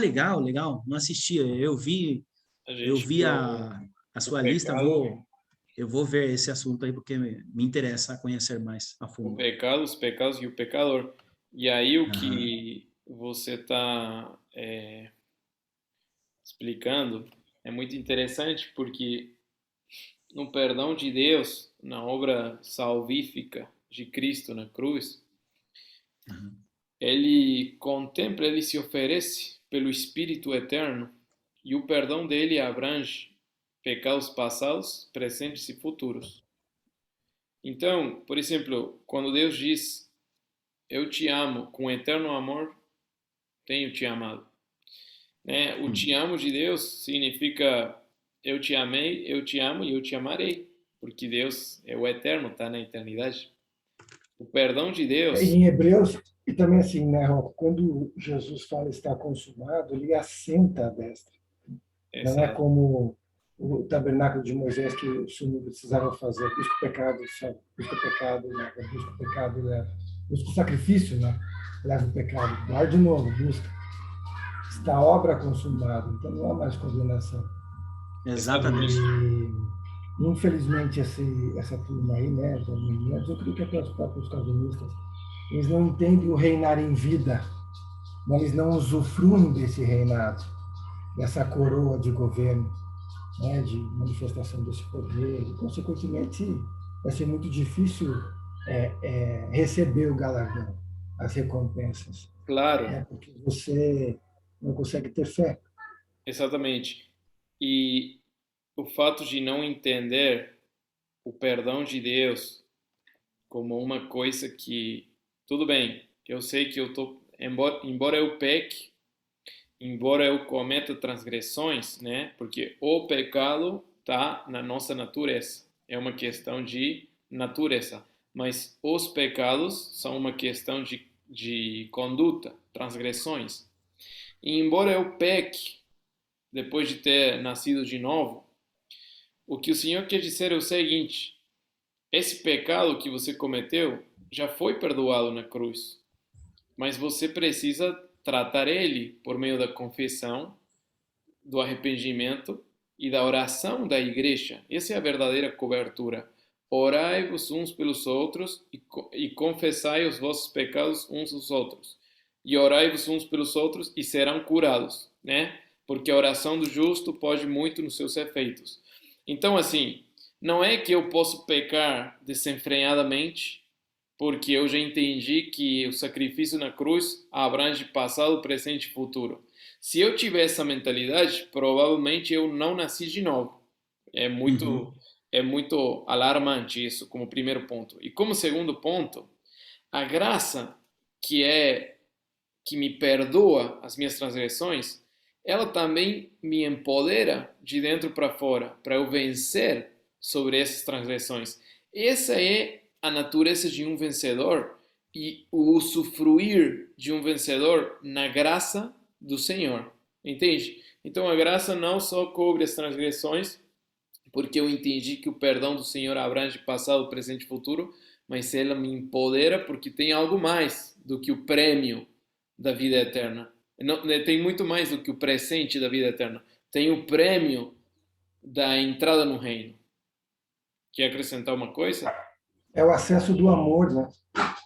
Speaker 1: Legal, legal. Não assistia.
Speaker 2: A
Speaker 1: Eu
Speaker 2: gente
Speaker 1: vi
Speaker 2: viu
Speaker 1: a
Speaker 2: o
Speaker 1: sua lista,
Speaker 2: pecado,
Speaker 1: eu vou ver esse assunto aí porque me interessa conhecer mais a
Speaker 2: o
Speaker 1: fundo.
Speaker 2: pecado, os pecados e o pecador. E aí o
Speaker 1: Aham.
Speaker 2: que você está explicando é muito interessante porque no perdão de Deus, na obra salvífica de Cristo na cruz,
Speaker 1: Aham.
Speaker 2: ele contempla, ele se oferece pelo Espírito Eterno e o perdão dele abrange pecados passados, presentes e futuros. Então, por exemplo, quando Deus diz, eu te amo, com eterno amor tenho te amado. Né? O te
Speaker 1: Hum.
Speaker 2: amo de Deus significa eu te amei, eu te amo e eu te amarei, porque Deus é o eterno, está na eternidade. O perdão de Deus,
Speaker 3: Em Hebreus, e também assim, né, quando Jesus fala está consumado, ele assenta à destra. Não é
Speaker 2: essa,
Speaker 3: como o tabernáculo de Moisés que o sumo precisava fazer, busca o pecado, sabe? Busca o pecado, né? Busca o pecado, leva. Busca o sacrifício, né? Leva o pecado. Guarda de novo, busca. Está a obra consumada, então não há mais condenação.
Speaker 1: Exatamente.
Speaker 2: exatamente,
Speaker 3: E, infelizmente, essa turma aí, né, das meninas, eu creio que até os próprios calvinistas, eles não entendem o reinar em vida, mas eles não usufruem desse reinado, dessa coroa de governo, né, de manifestação desse poder, e, consequentemente, vai ser muito difícil receber o galardão, as recompensas,
Speaker 2: claro,
Speaker 3: né, porque você não consegue ter fé.
Speaker 2: exatamente. E o fato de não entender o perdão de Deus como uma coisa que, tudo bem, eu sei que eu tô, embora eu peque, embora eu cometa transgressões, né? Porque o pecado está na nossa natureza, é uma questão de natureza, mas os pecados são uma questão de conduta, transgressões. E embora eu peque, depois de ter nascido de novo, o que o Senhor quer dizer é o seguinte: esse pecado que você cometeu já foi perdoado na cruz, mas você precisa tratar ele por meio da confissão, do arrependimento e da oração da igreja. Essa é a verdadeira cobertura. Orai-vos uns pelos outros e confessai os vossos pecados uns aos outros. E orai-vos uns pelos outros e serão curados, né? Porque a oração do justo pode muito nos seus efeitos. Então, assim, não é que eu posso pecar desenfreadamente, porque eu já entendi que o sacrifício na cruz abrange passado, presente e futuro. Se eu tiver essa mentalidade, provavelmente eu não nasci de novo. É muito,
Speaker 1: Uhum.
Speaker 2: é muito alarmante isso, como primeiro ponto. E como segundo ponto, a graça que me perdoa as minhas transgressões, ela também me empodera de dentro para fora, para eu vencer sobre essas transgressões. Essa é a natureza de um vencedor e o usufruir de um vencedor na graça do Senhor. Entende? Então a graça não só cobre as transgressões, porque eu entendi que o perdão do Senhor abrange passado, presente e futuro, mas ela me empodera porque tem algo mais do que o prêmio da vida eterna. Não, tem muito mais do que o presente da vida eterna. tem o prêmio da entrada no reino. Quer acrescentar uma coisa?
Speaker 3: É o acesso do amor, né? A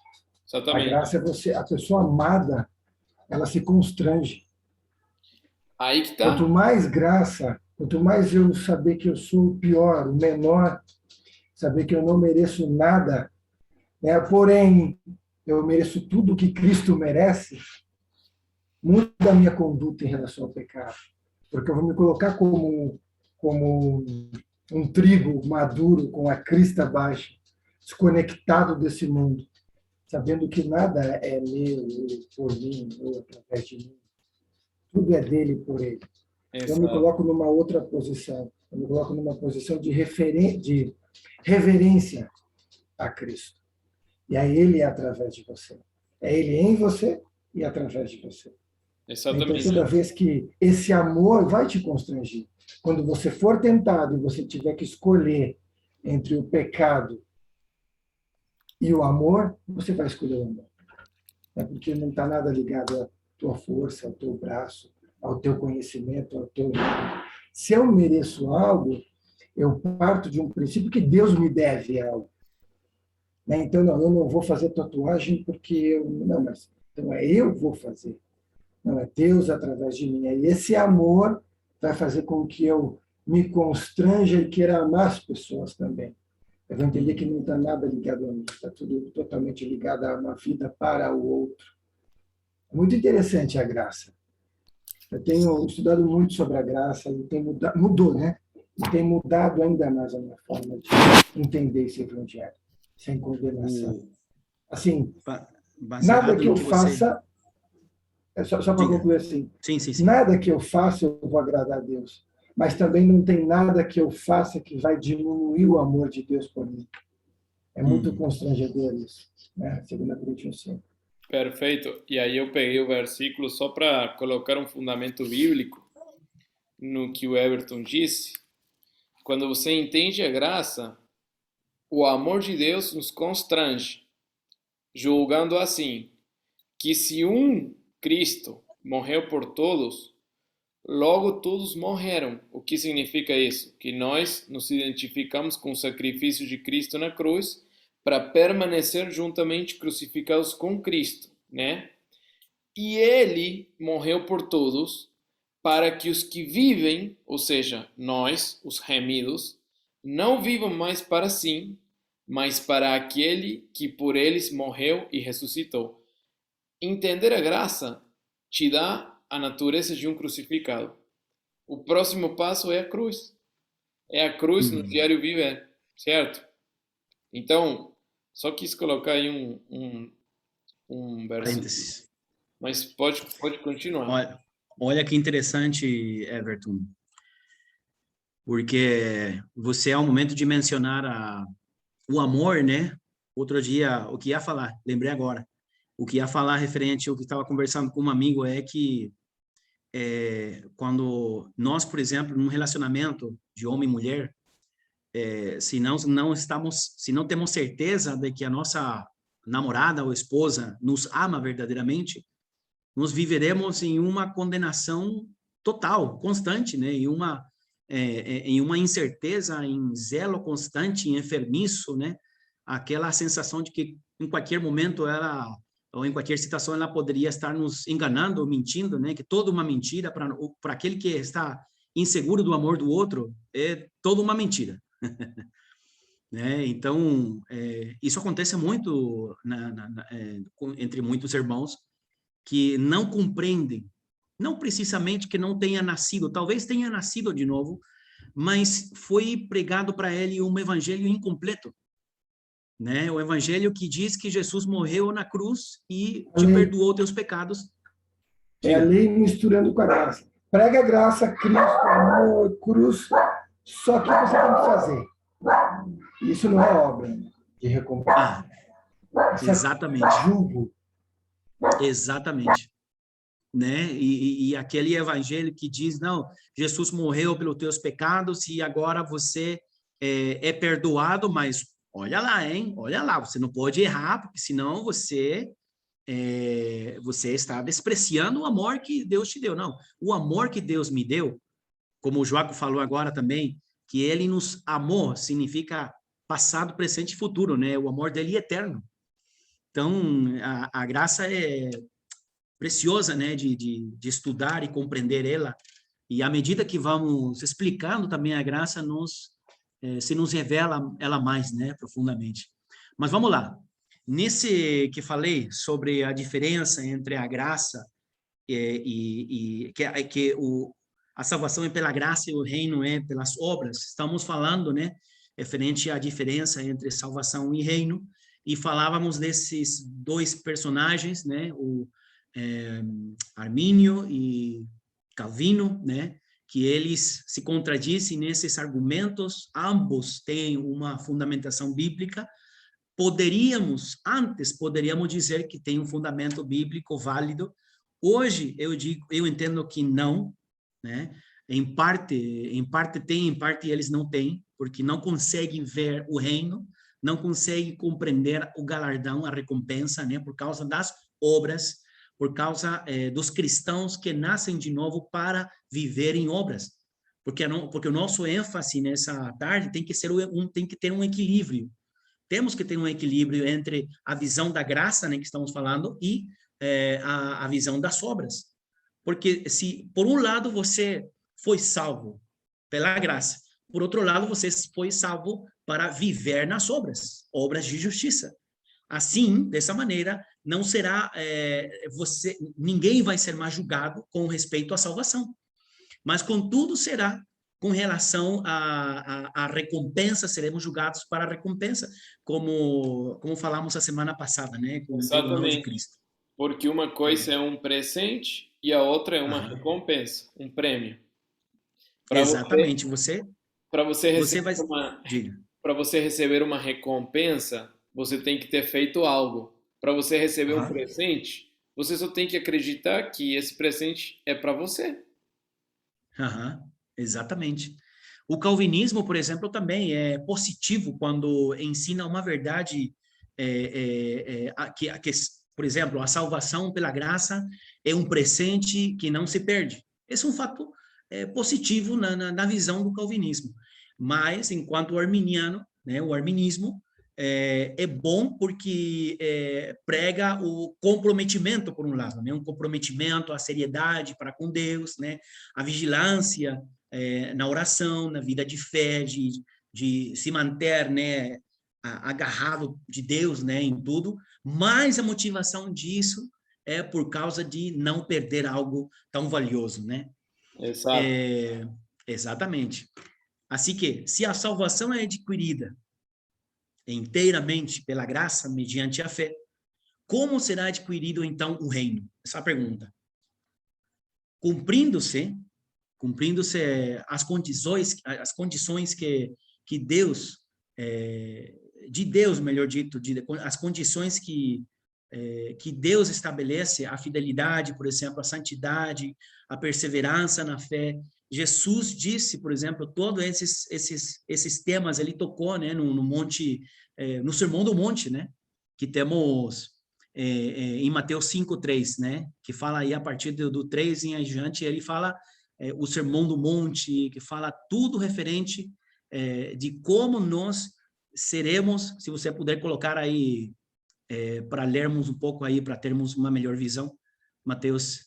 Speaker 2: Exatamente.
Speaker 3: graça é você, a pessoa amada, ela se constrange.
Speaker 2: Aí que
Speaker 3: Quanto
Speaker 2: tá.
Speaker 3: mais graça, quanto mais eu saber que eu sou o pior, o menor, saber que eu não mereço nada, né? Porém, eu mereço tudo que Cristo merece, muda a minha conduta em relação ao pecado. Porque eu vou me colocar como um trigo maduro com a crista baixa, desconectado desse mundo, sabendo que nada é meu, ou por mim, ou através de mim. Tudo é dele por ele. Eu me
Speaker 2: Exato.
Speaker 3: coloco numa outra posição. Eu me coloco numa posição de reverência a Cristo. E aí ele é através de você. É ele em você e através de você. Então,
Speaker 2: Exatamente.
Speaker 3: toda vez que esse amor vai te constranger, quando você for tentado e você tiver que escolher entre o pecado e o amor, você vai escolher o amor. É porque não está nada ligado à tua força, ao teu braço, ao teu conhecimento, ao teu... Se eu mereço algo, eu parto de um princípio que Deus me deve algo. Então, não, eu não vou fazer tatuagem porque eu... Não, mas então eu vou fazer. Não, é Deus através de mim. E esse amor vai fazer com que eu me constranja e queira amar as pessoas também. Eu vou entender que não está nada ligado a mim, está tudo totalmente ligado a uma vida para o outro. É muito interessante a graça. Eu tenho estudado muito sobre a graça e tem mudou, né? E tem mudado ainda mais a minha forma de entender esse evangelho, sem condenação. Assim, nada que eu faça, só para concluir assim,
Speaker 1: sim.
Speaker 3: Nada que eu faça eu vou agradar a Deus, mas também não tem nada que eu faça que vai diminuir o amor de Deus por mim. É muito constrangedor isso, né? 2 Coríntios 5.
Speaker 2: Perfeito. E aí eu peguei o versículo só para colocar um fundamento bíblico no que o Everton disse. Quando você entende a graça, o amor de Deus nos constrange, julgando assim, que se um Cristo morreu por todos, logo todos morreram. O que significa isso? Que nós nos identificamos com o sacrifício de Cristo na cruz para permanecer juntamente crucificados com Cristo, né? E ele morreu por todos para que os que vivem, ou seja, nós, os remidos, não vivam mais para si, mas para aquele que por eles morreu e ressuscitou. Entender a graça te dá a natureza de um crucificado. O próximo passo é a cruz. É a cruz no diário viver, certo? Então, só quis colocar aí um versículo. Mas pode continuar.
Speaker 1: Olha que interessante, Everton, porque você é o momento de mencionar o amor, né? Outro dia, o que ia falar, lembrei agora, o que ia falar referente ao que estava conversando com um amigo é que quando nós, por exemplo, num relacionamento de homem e mulher, se não temos certeza de que a nossa namorada ou esposa nos ama verdadeiramente, nós viveremos em uma condenação total, constante, né? Em uma incerteza, em zelo constante, em enfermiço, né? Aquela sensação de que em qualquer momento ou em qualquer situação, ela poderia estar nos enganando ou mentindo, né? Que toda uma mentira para aquele que está inseguro do amor do outro é toda uma mentira. Né? Então, isso acontece muito entre muitos irmãos que não compreendem, não precisamente que não tenha nascido, talvez tenha nascido de novo, mas foi pregado para ele um evangelho incompleto, né? O evangelho que diz que Jesus morreu na cruz e te perdoou teus pecados.
Speaker 3: É a lei misturando com a graça. Prega a graça, Cristo, amor, cruz, só que você tem que fazer. Isso não é obra de recompensa.
Speaker 1: Exatamente.
Speaker 3: É julgo.
Speaker 1: Exatamente. Né? E aquele evangelho que diz, não, Jesus morreu pelos teus pecados e agora você é perdoado, mas olha lá, hein? Olha lá, você não pode errar, porque senão você está despreciando o amor que Deus te deu. Não, o amor que Deus me deu, como o Joaco falou agora também, que ele nos amou, significa passado, presente e futuro, né? O amor dele é eterno. Então, a graça é preciosa, né? De estudar e compreender ela. E à medida que vamos explicando também a graça, se nos revela ela mais, né? Profundamente. Mas vamos lá. Nesse que falei sobre a diferença entre a graça a salvação é pela graça e o reino é pelas obras. Estamos falando, né, referente à diferença entre salvação e reino, e falávamos desses dois personagens, né, Armínio e Calvino, né, que eles se contradizem nesses argumentos, ambos têm uma fundamentação bíblica. Poderíamos dizer que tem um fundamento bíblico válido. Hoje eu entendo que não, né? Em parte tem, em parte eles não têm, porque não conseguem ver o reino, não conseguem compreender o galardão, a recompensa, né? Por causa das obras, por causa dos cristãos que nascem de novo para viver em obras. Porque o nosso ênfase nessa tarde tem que ter um equilíbrio. Temos que ter um equilíbrio entre a visão da graça, né, que estamos falando, e a visão das obras. Porque se, por um lado, você foi salvo pela graça, por outro lado, você foi salvo para viver nas obras de justiça. Assim, dessa maneira, não será ninguém vai ser mais julgado com respeito à salvação. Mas, contudo, será com relação à recompensa, seremos julgados para a recompensa, como falamos a semana passada, né, com o nome de Cristo.
Speaker 2: Porque uma coisa é um presente e a outra é uma recompensa, um prêmio.
Speaker 1: Exatamente.
Speaker 2: Para você receber uma recompensa, você tem que ter feito algo. Para você receber um presente, você só tem que acreditar que esse presente é para você.
Speaker 1: Exatamente. O calvinismo, por exemplo, também é positivo quando ensina uma verdade por exemplo, a salvação pela graça é um presente que não se perde. Esse é um fato positivo na visão do calvinismo. Mas, enquanto o arminiano, né, o arminismo, é bom porque prega o comprometimento, por um lado, né, um comprometimento, a seriedade para com Deus, né, a vigilância na oração, na vida de fé, de se manter, né, agarrado de Deus, né, em tudo, mas a motivação disso é por causa de não perder algo tão valioso, né?
Speaker 2: Exato.
Speaker 1: Exatamente. Assim que, se a salvação é adquirida inteiramente pela graça, mediante a fé, como será adquirido, então, o reino? Essa é a pergunta. Cumprindo-se as condições que Deus, de Deus, melhor dito, as condições que Deus estabelece, a fidelidade, por exemplo, a santidade, a perseverança na fé. Jesus disse, por exemplo, todos esses temas ele tocou, né, no monte, no Sermão do Monte, né, que temos em Mateus 5:3, né, que fala aí a partir do 3 em adiante, ele fala o Sermão do Monte, que fala tudo referente de como nós seremos, se você puder colocar aí para lermos um pouco aí, para termos uma melhor visão, Mateus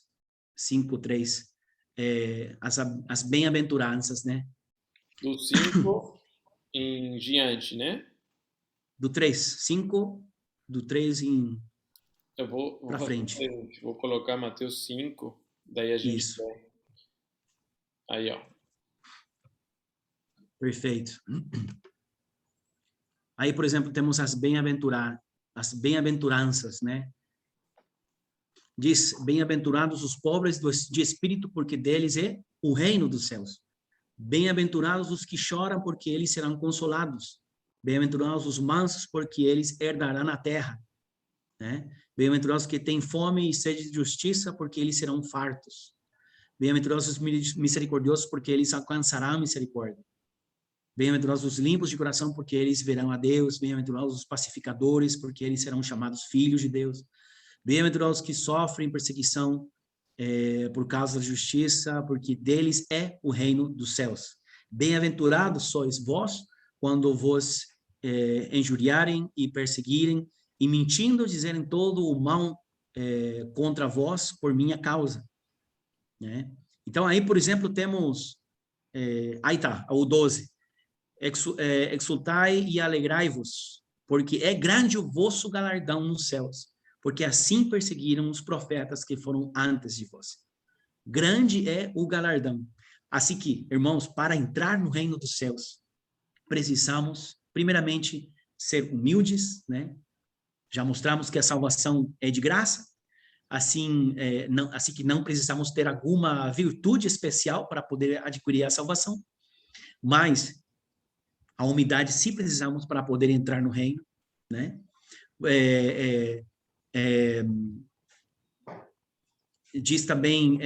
Speaker 1: 5:3, as bem-aventuranças, né?
Speaker 2: Do 5 em diante, né?
Speaker 1: Do 3, 5, do 3 para frente.
Speaker 2: Vou colocar Mateus 5, daí a gente...
Speaker 1: Isso.
Speaker 2: Aí, ó.
Speaker 1: Perfeito. Aí, por exemplo, temos as bem-aventuranças, né? Diz, bem-aventurados os pobres de espírito, porque deles é o reino dos céus. Bem-aventurados os que choram, porque eles serão consolados. Bem-aventurados os mansos, porque eles herdarão a terra. Né? Bem-aventurados que têm fome e sede de justiça, porque eles serão fartos. Bem-aventurados os misericordiosos, porque eles alcançarão misericórdia. Bem-aventurados os limpos de coração, porque eles verão a Deus. Bem-aventurados os pacificadores, porque eles serão chamados filhos de Deus. Bem-aventurados que sofrem perseguição por causa da justiça, porque deles é o reino dos céus. Bem-aventurados sois vós, quando vos injuriarem e perseguirem, e mentindo dizerem todo o mal contra vós por minha causa. Né? Então, aí, por exemplo, temos... aí tá, o 12. Exultai e alegrai-vos, porque é grande o vosso galardão nos céus, porque assim perseguiram os profetas que foram antes de vós. Grande é o galardão. Assim que, irmãos, para entrar no reino dos céus, precisamos, primeiramente, ser humildes, né? Já mostramos que a salvação é de graça, assim, assim que não precisamos ter alguma virtude especial para poder adquirir a salvação, mas a humildade sim precisamos para poder entrar no reino, né? Diz também,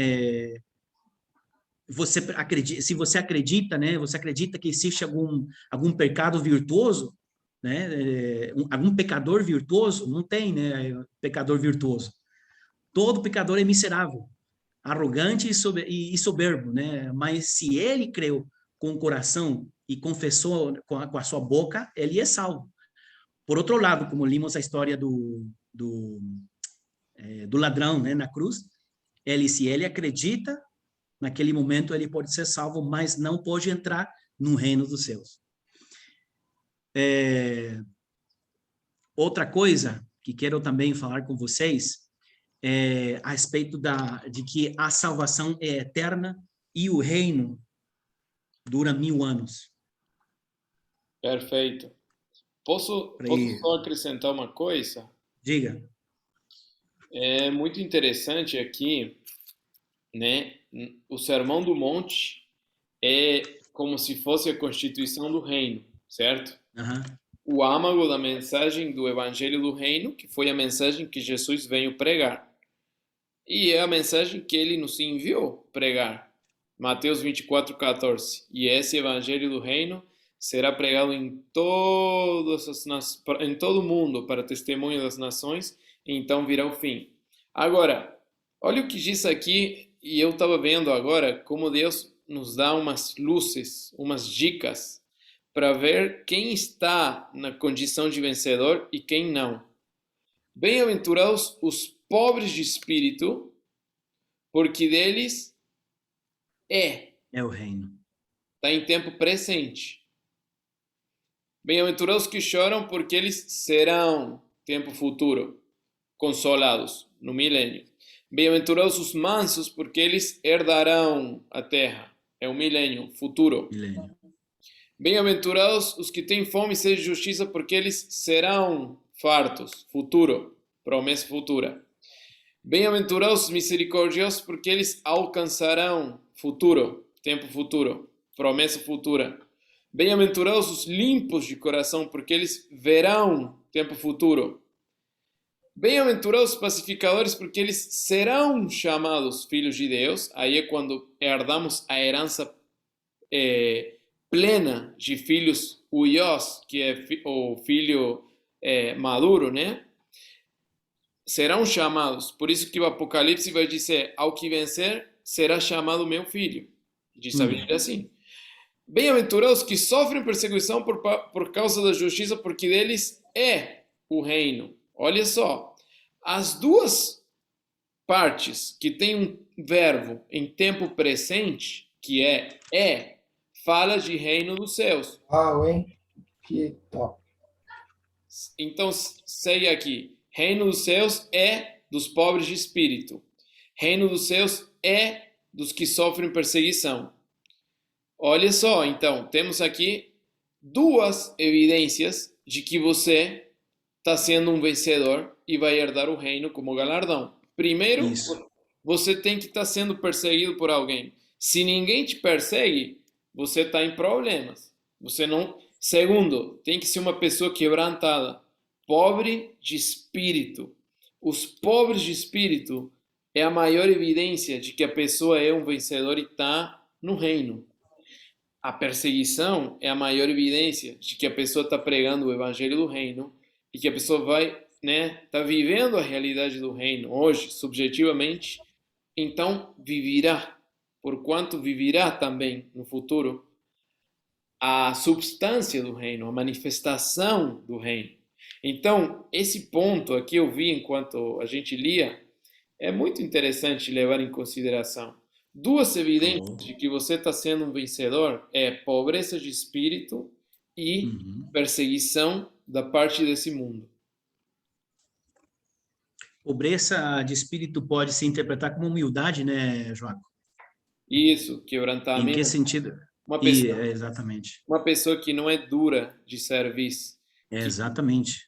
Speaker 1: você acredita, se você acredita, né? Você acredita que existe algum pecado virtuoso, né? Algum pecador virtuoso? Não tem, né? Pecador virtuoso. Todo pecador é miserável, arrogante e soberbo, né? Mas se ele creu com o coração e confessou com a sua boca, ele é salvo. Por outro lado, como limos a história do ladrão, né, na cruz, se ele acredita, naquele momento ele pode ser salvo, mas não pode entrar no reino dos céus. Outra coisa que quero também falar com vocês a respeito de que a salvação é eterna e o reino dura 1000 anos.
Speaker 2: Perfeito. Posso só acrescentar uma coisa?
Speaker 1: Diga.
Speaker 2: É muito interessante aqui, né? O Sermão do Monte é como se fosse a constituição do reino, certo? O âmago da mensagem do Evangelho do Reino, que foi a mensagem que Jesus veio pregar. E é a mensagem que ele nos enviou pregar. Mateus 24:14. E esse Evangelho do Reino será pregado em todo o mundo para testemunho das nações, e então virá o fim. Agora, olha o que diz aqui, e eu estava vendo agora como Deus nos dá umas luzes, umas dicas, para ver quem está na condição de vencedor e quem não. Bem-aventurados os pobres de espírito, porque deles é
Speaker 1: o reino.
Speaker 2: Está em tempo presente. Bem-aventurados que choram, porque eles serão, tempo futuro, consolados no milênio. Bem-aventurados os mansos, porque eles herdarão a terra. É o milênio, futuro. Bem-aventurados os que têm fome e sede de justiça, porque eles serão fartos, futuro, promessa futura. Bem-aventurados os misericordiosos, porque eles alcançarão, futuro, tempo futuro, promessa futura. Bem-aventurados os limpos de coração, porque eles verão, tempo futuro. Bem-aventurados os pacificadores, porque eles serão chamados filhos de Deus. Aí é quando herdamos a herança plena de filhos huios, que é o filho maduro, né? Serão chamados. Por isso que o Apocalipse vai dizer, ao que vencer, será chamado meu filho. Diz a Bíblia assim. Bem-aventurados que sofrem perseguição por causa da justiça, porque deles é o reino. Olha só, as duas partes que tem um verbo em tempo presente, que fala de reino dos céus.
Speaker 3: Hein? Que top.
Speaker 2: Então, segue aqui. Reino dos céus é dos pobres de espírito. Reino dos céus é dos que sofrem perseguição. Olha só, então, temos aqui duas evidências de que você está sendo um vencedor e vai herdar o reino como galardão. Primeiro, você tem que estar sendo perseguido por alguém. Se ninguém te persegue, você está em problemas. Você não. Segundo, tem que ser uma pessoa quebrantada, pobre de espírito. Os pobres de espírito é a maior evidência de que a pessoa é um vencedor e está no reino. A perseguição é a maior evidência de que a pessoa está pregando o evangelho do reino e que a pessoa vai, né, tá vivendo a realidade do reino hoje, subjetivamente, então vivirá, porquanto vivirá também no futuro a substância do reino, a manifestação do reino. Então, esse ponto aqui eu vi enquanto a gente lia, é muito interessante levar em consideração. Duas evidências de que você está sendo um vencedor é pobreza de espírito e perseguição da parte desse mundo.
Speaker 1: Pobreza de espírito pode se interpretar como humildade, né, Joaquim?
Speaker 2: Isso,
Speaker 1: Em que
Speaker 2: quebrantamento.
Speaker 1: sentido? Exatamente.
Speaker 2: Uma pessoa que não é dura de serviço,
Speaker 1: Exatamente.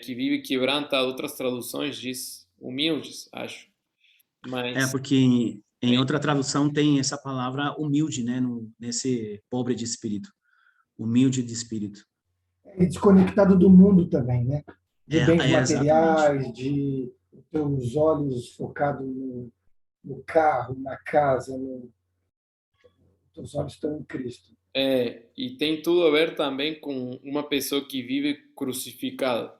Speaker 2: que vive quebranta, outras traduções diz humildes, acho. Mas
Speaker 1: porque em outra tradução tem essa palavra humilde, né, nesse pobre de espírito. Humilde de espírito.
Speaker 3: E desconectado do mundo também, né? De bens materiais,
Speaker 1: exatamente.
Speaker 3: de teus olhos focados no carro, na casa, teus olhos estão em Cristo.
Speaker 2: E tem tudo a ver também com uma pessoa que vive crucificada.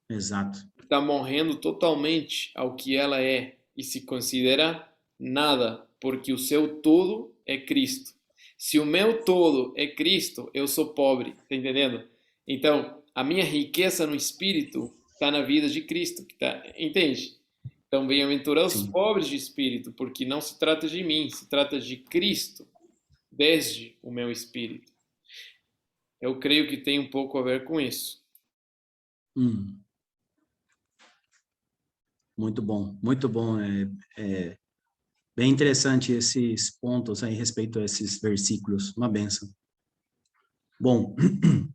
Speaker 1: Exato.
Speaker 2: Está morrendo totalmente ao que ela é e se considera nada, porque o seu todo é Cristo. Se o meu todo é Cristo, eu sou pobre, tá entendendo? Então, a minha riqueza no espírito está na vida de Cristo, entende? Então, bem-aventurados os pobres de espírito, porque não se trata de mim, se trata de Cristo, desde o meu espírito. Eu creio que tem um pouco a ver com isso.
Speaker 1: Muito bom, muito bom. Bem interessante esses pontos aí a respeito a esses versículos. Uma bênção. Bom,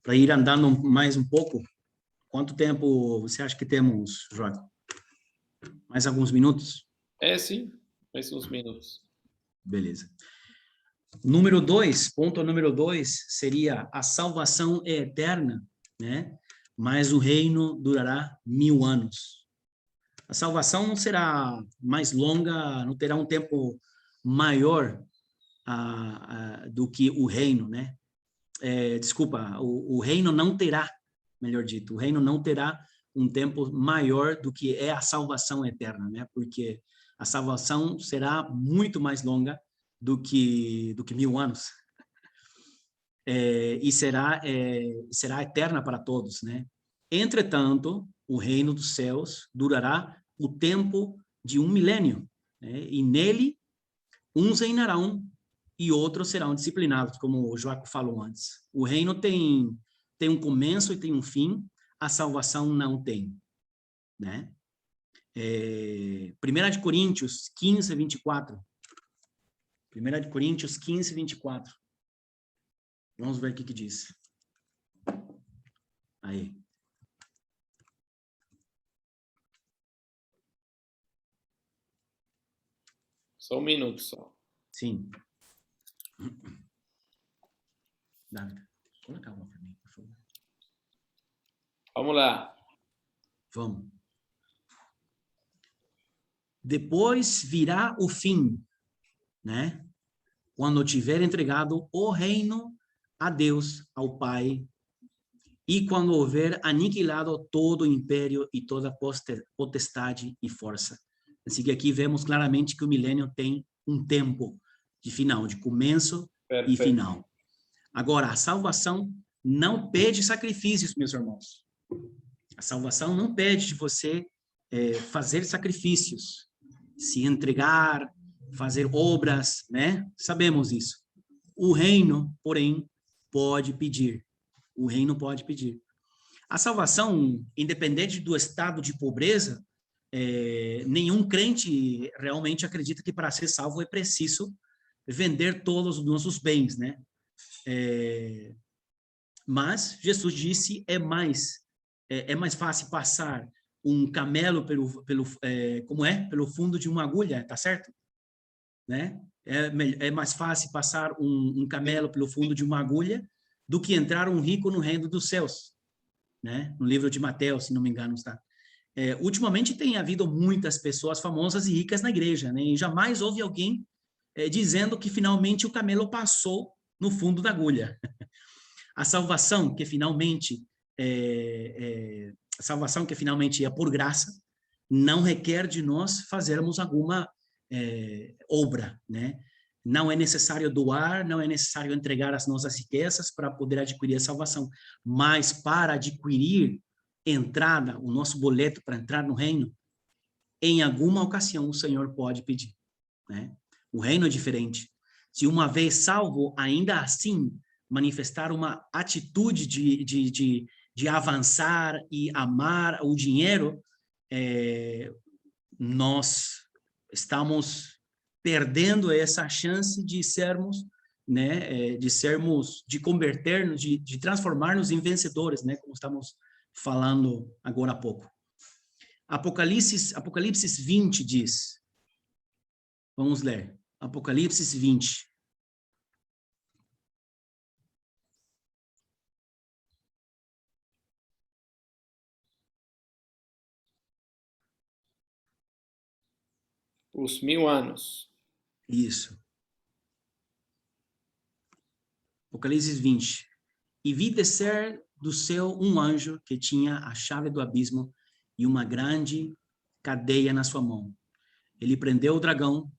Speaker 1: para ir andando mais um pouco, quanto tempo você acha que temos, Joaquim? Mais alguns minutos?
Speaker 2: Sim, mais uns minutos.
Speaker 1: Beleza. Ponto número 2 seria a salvação é eterna, né? Mas o reino durará 1000 anos. A salvação não será mais longa, não terá um tempo maior do que o reino, né? Desculpa, o reino não terá, melhor dito, o reino não terá um tempo maior do que é a salvação eterna, né? Porque a salvação será muito mais longa do que 1000 anos. E será eterna para todos, né? Entretanto, o reino dos céus durará o tempo de 1 milênio, né? E nele uns reinarão e outros serão disciplinados, como o Joaquim falou antes. O reino tem um começo e tem um fim, a salvação não tem, né? 1 Coríntios 15, 24. 1 Coríntios 15, 24. Vamos ver o que diz. Aí.
Speaker 2: Só um minuto só.
Speaker 1: Sim. David, coloca uma para mim, por favor.
Speaker 2: Vamos lá.
Speaker 1: Vamos. Depois virá o fim, né? Quando tiver entregado o reino a Deus, ao Pai, e quando houver aniquilado todo o império e toda potestade e força. Assim que aqui vemos claramente que o milênio tem um tempo de final, de começo e final. Agora, a salvação não pede sacrifícios, meus irmãos. A salvação não pede de você fazer sacrifícios, se entregar, fazer obras, né? Sabemos isso. O reino, porém, pode pedir. O reino pode pedir. A salvação, independente do estado de pobreza, nenhum crente realmente acredita que para ser salvo é preciso vender todos os nossos bens, né? Mas Jesus disse é mais fácil passar um camelo pelo fundo de uma agulha, tá certo? Né? É mais fácil passar um camelo pelo fundo de uma agulha do que entrar um rico no reino dos céus, né? No livro de Mateus, se não me engano, está. Ultimamente tem havido muitas pessoas famosas e ricas na igreja, né? E jamais houve alguém dizendo que finalmente o camelo passou no fundo da agulha. A salvação que finalmente é por graça, não requer de nós fazermos alguma obra, né? Não é necessário doar, não é necessário entregar as nossas riquezas para poder adquirir a salvação, mas para adquirir entrada, o nosso boleto para entrar no reino, em alguma ocasião o Senhor pode pedir, né? O reino é diferente. Se uma vez salvo, ainda assim, manifestar uma atitude de avançar e amar o dinheiro, nós estamos perdendo essa chance de sermos, né, de converter-nos, de transformar-nos em vencedores, né, como estamos falando agora há pouco. Apocalipse 20 diz, vamos ler, Apocalipse 20.
Speaker 2: Os 1000 anos.
Speaker 1: Isso. Apocalipse 20. E vi descer do céu um anjo que tinha a chave do abismo e uma grande cadeia na sua mão. Ele prendeu o dragão,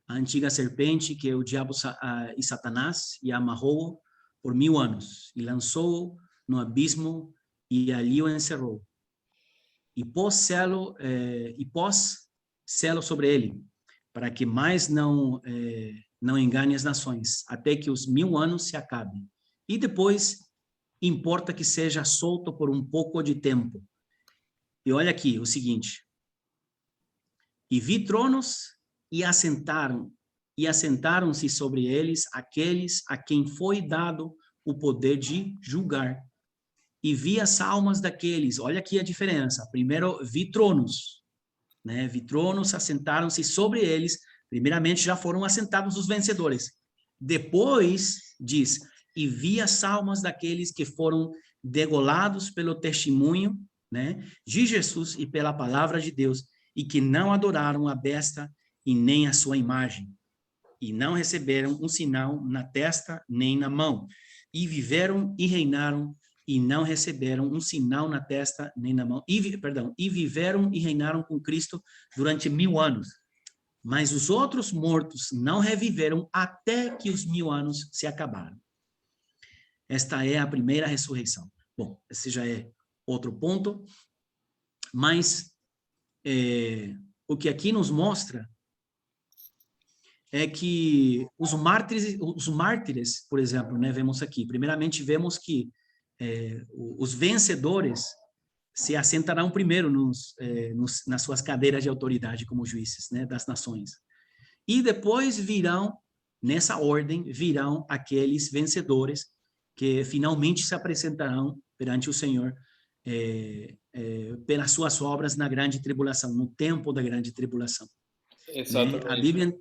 Speaker 1: a antiga serpente, que é o diabo e Satanás, e amarrou-o por 1000 anos, e lançou-o no abismo, e ali o encerrou. E pôs selo sobre ele, para que mais não engane as nações, até que os 1000 anos se acabem. E depois, importa que seja solto por um pouco de tempo. E olha aqui o seguinte. E vi tronos e assentaram-se sobre eles aqueles a quem foi dado o poder de julgar. E vi as almas daqueles, olha aqui a diferença. Primeiro, vi tronos, né? Vi tronos, assentaram-se sobre eles. Primeiramente, já foram assentados os vencedores. Depois, diz, e vi as almas daqueles que foram degolados pelo testemunho, né, de Jesus e pela palavra de Deus, e que não adoraram a besta e nem a sua imagem, e não receberam um sinal na testa nem na mão, e viveram e reinaram, e não receberam um sinal na testa nem na mão, e viveram e reinaram com Cristo durante 1000 anos. Mas os outros mortos não reviveram até que os 1000 anos se acabaram. Esta é a primeira ressurreição. Bom, esse já é outro ponto, mas o que aqui nos mostra é que os mártires, por exemplo, né, vemos aqui, primeiramente vemos que os vencedores se assentarão primeiro nas suas cadeiras de autoridade como juízes, né, das nações. E depois virão, nessa ordem, virão aqueles vencedores que finalmente se apresentarão perante o Senhor pelas suas obras na grande tribulação, no tempo da grande tribulação.
Speaker 2: Exatamente.
Speaker 1: Né? A Bíblia...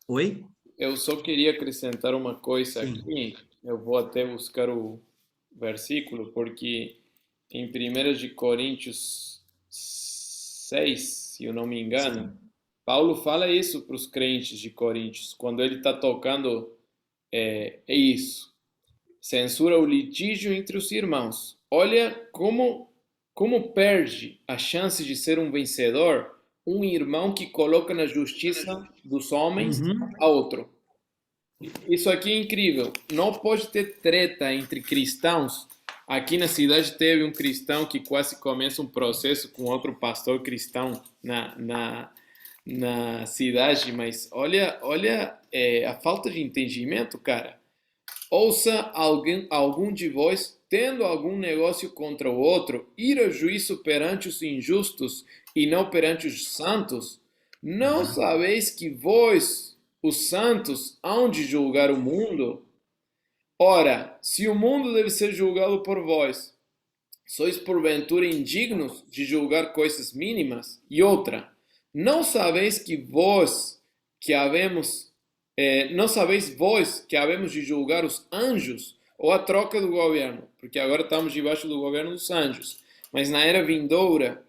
Speaker 1: Oi?
Speaker 2: Eu só queria acrescentar uma coisa
Speaker 1: Sim.
Speaker 2: aqui. Eu vou até buscar o versículo, porque em 1 de Coríntios 6, se eu não me engano, sim, Paulo fala isso para os crentes de Coríntios, quando ele está tocando é isso. Censura o litígio entre os irmãos. Olha como perde a chance de ser um vencedor um irmão que coloca na justiça dos homens a outro. Isso aqui é incrível. Não pode ter treta entre cristãos. Aqui na cidade teve um cristão que quase começa um processo com outro pastor cristão na cidade, mas olha a falta de entendimento, cara. Ouça algum de vós, tendo algum negócio contra o outro, ir ao juízo perante os injustos e não perante os santos? Não sabeis que vós, os santos, hão de julgar o mundo? Ora, se o mundo deve ser julgado por vós, sois porventura indignos de julgar coisas mínimas? E outra, não sabeis vós que havemos de julgar os anjos, ou a troca do governo? Porque agora estamos debaixo do governo dos anjos, mas na era vindoura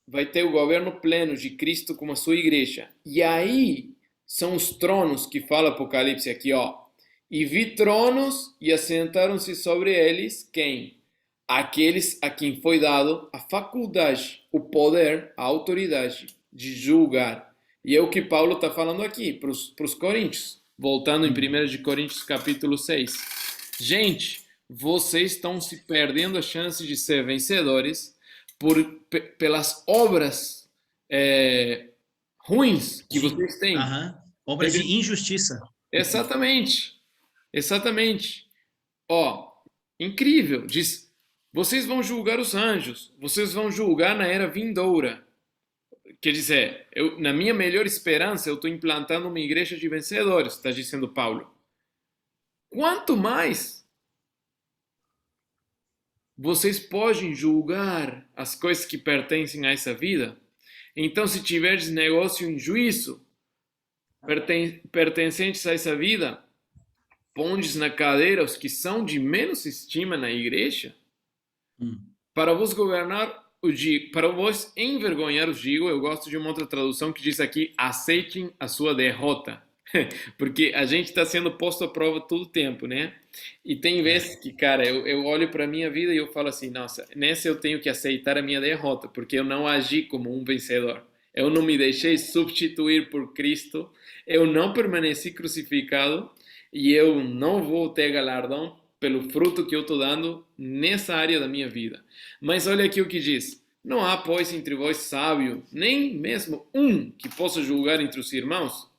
Speaker 2: vai ter o governo pleno de Cristo como a sua igreja. E aí são os tronos que fala Apocalipse aqui, ó. E vi tronos e assentaram-se sobre eles, quem? Aqueles a quem foi dado a faculdade, o poder, a autoridade de julgar. E é o que Paulo está falando aqui para os coríntios. Voltando em 1 de Coríntios capítulo 6. Gente, vocês estão se perdendo a chance de ser vencedores pelas obras ruins que vocês têm.
Speaker 1: Obras de injustiça.
Speaker 2: Exatamente. Exatamente. Ó, incrível. Diz, vocês vão julgar os anjos. Vocês vão julgar na era vindoura. Quer dizer, na minha melhor esperança, eu estou implantando uma igreja de vencedores, está dizendo Paulo. Quanto mais vocês podem julgar as coisas que pertencem a essa vida? Então, se tiveres negócio em juízo pertencentes a essa vida, pondes na cadeira os que são de menos estima na igreja, para vos governar, para vos envergonhar os digo, eu gosto de uma outra tradução que diz aqui, aceitem a sua derrota. Porque a gente está sendo posto à prova todo o tempo, né? E tem vezes que, cara, eu olho para a minha vida e eu falo assim, nossa, nessa eu tenho que aceitar a minha derrota, porque eu não agi como um vencedor. Eu não me deixei substituir por Cristo, eu não permaneci crucificado e eu não vou ter galardão pelo fruto que eu estou dando nessa área da minha vida. Mas olha aqui o que diz. Não há, pois, entre vós sábio, nem mesmo um que possa julgar entre os irmãos.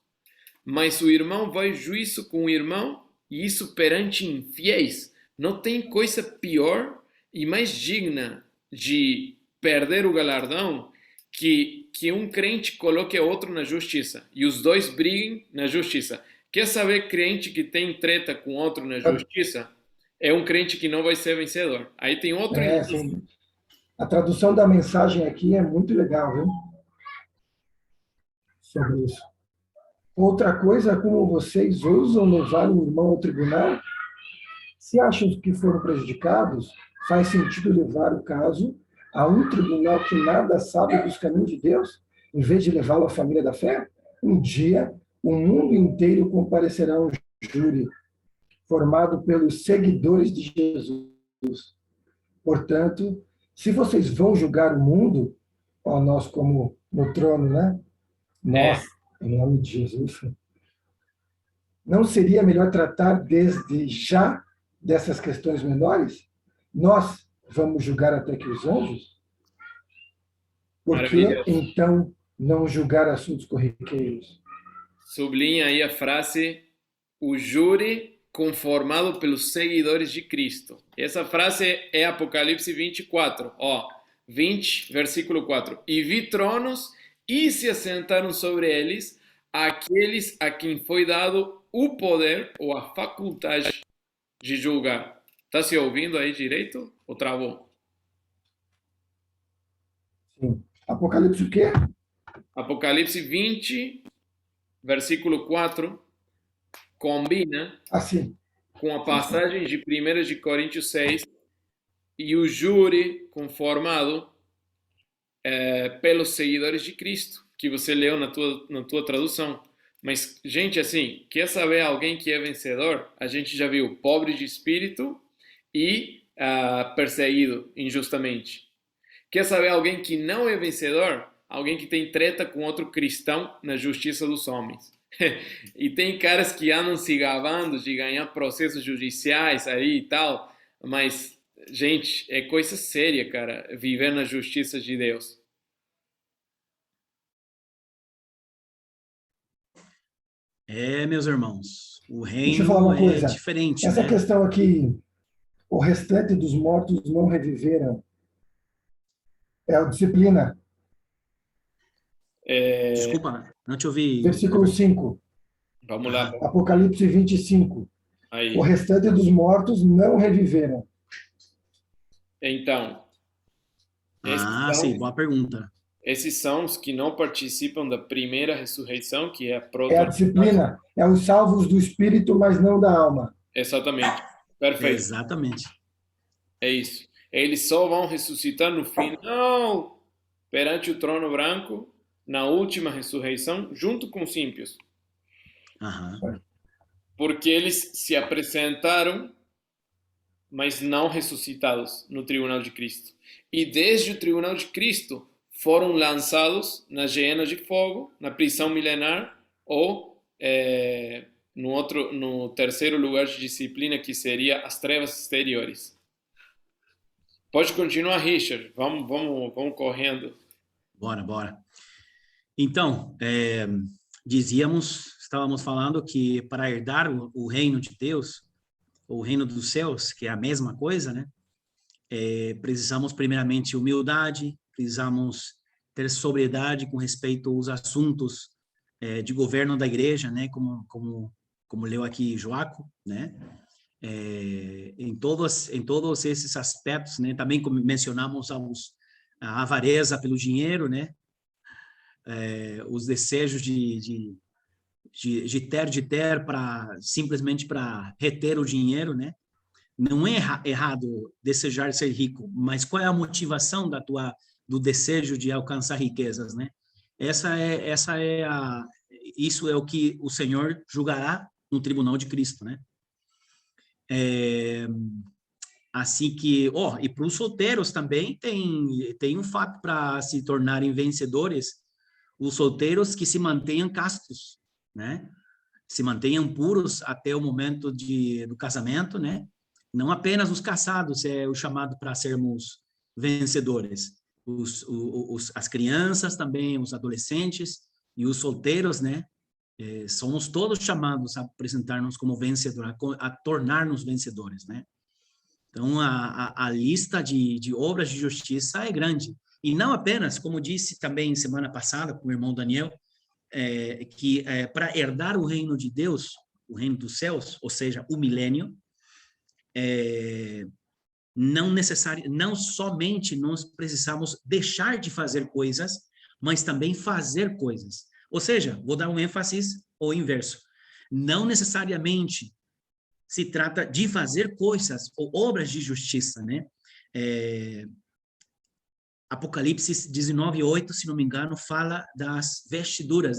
Speaker 2: Mas o irmão vai juízo com o irmão, e isso perante infiéis. Não tem coisa pior e mais digna de perder o galardão que um crente coloque outro na justiça, e os dois briguem na justiça. Quer saber crente que tem treta com outro na justiça? É um crente que não vai ser vencedor. Aí tem outro...
Speaker 3: A tradução da mensagem aqui é muito legal, viu? Sobre isso. Outra coisa é como vocês ousam levar um irmão ao tribunal. Se acham que foram prejudicados, faz sentido levar o caso a um tribunal que nada sabe dos caminhos de Deus, em vez de levá-lo à família da fé? Um dia, o mundo inteiro comparecerá a um júri formado pelos seguidores de Jesus. Portanto, se vocês vão julgar o mundo, ó, nós como no trono, né? Nós, em nome de Jesus, não seria melhor tratar desde já dessas questões menores? Nós vamos julgar até que os anjos? Por que, então, não julgar assuntos corriqueiros?
Speaker 2: Sublinha aí a frase, o júri conformado pelos seguidores de Cristo. Essa frase é Apocalipse 24, 20, versículo 4. E vi tronos e se assentaram sobre eles aqueles a quem foi dado o poder ou a faculdade de julgar. Está se ouvindo aí direito ou travou?
Speaker 3: Sim. Apocalipse o quê?
Speaker 2: Apocalipse 20, versículo 4, combina com a passagem de 1 de Coríntios 6 e o júri conformado pelos seguidores de Cristo, que você leu na tua tradução. Mas, gente, assim, quer saber alguém que é vencedor? A gente já viu pobre de espírito e perseguido injustamente. Quer saber alguém que não é vencedor? Alguém que tem treta com outro cristão na justiça dos homens. E tem caras que andam se gabando de ganhar processos judiciais aí e tal, mas, gente, é coisa séria, cara, viver na justiça de Deus.
Speaker 1: Meus irmãos, o reino é diferente.
Speaker 3: Essa
Speaker 1: né?
Speaker 3: questão aqui, o restante dos mortos não reviveram, é a disciplina.
Speaker 1: Desculpa, não te ouvi.
Speaker 3: Versículo 5.
Speaker 2: Vamos lá.
Speaker 3: Apocalipse 25.
Speaker 2: Aí.
Speaker 3: O restante dos mortos não reviveram.
Speaker 2: Então.
Speaker 1: Sim, boa pergunta.
Speaker 2: Esses são os que não participam da primeira ressurreição, que é a
Speaker 3: É a disciplina, é os salvos do espírito, mas não da alma.
Speaker 2: Exatamente. Perfeito.
Speaker 1: Exatamente.
Speaker 2: É isso. Eles só vão ressuscitar no final, perante o trono branco, na última ressurreição, junto com os ímpios. Porque eles se apresentaram, mas não ressuscitados no tribunal de Cristo. E desde o tribunal de Cristo foram lançados na geena de fogo, na prisão milenar, ou no terceiro lugar de disciplina, que seria as trevas exteriores. Pode continuar, Richard. Vamos correndo.
Speaker 1: Bora. Então, estávamos falando que para herdar o reino de Deus, o reino dos céus, que é a mesma coisa, né? Precisamos primeiramente humildade, precisamos ter sobriedade com respeito aos assuntos de governo da igreja, né? Como leu aqui Joaco, né? Em todos esses aspectos, né? Também como mencionamos a avareza pelo dinheiro, né? Os desejos de ter simplesmente para reter o dinheiro, né? Não é errado desejar ser rico, mas qual é a motivação do desejo de alcançar riquezas, né? Isso é o que o Senhor julgará no tribunal de Cristo, né? Assim que, e para os solteiros também tem um fato para se tornarem vencedores, os solteiros que se mantenham castos, né? Se mantenham puros até o momento do casamento, né? Não apenas os casados é o chamado para sermos vencedores. As crianças também, os adolescentes e os solteiros, né? Somos todos chamados a apresentar-nos como vencedores, a tornar-nos vencedores, né? Então, a lista de obras de justiça é grande. E não apenas, como disse também semana passada com o irmão Daniel, que para herdar o reino de Deus, o reino dos céus, ou seja, o milênio, não somente nós precisamos deixar de fazer coisas, mas também fazer coisas. Ou seja, vou dar um ênfase ao inverso. Não necessariamente se trata de fazer coisas ou obras de justiça, né? Apocalipse 19:8, se não me engano, fala das vestiduras,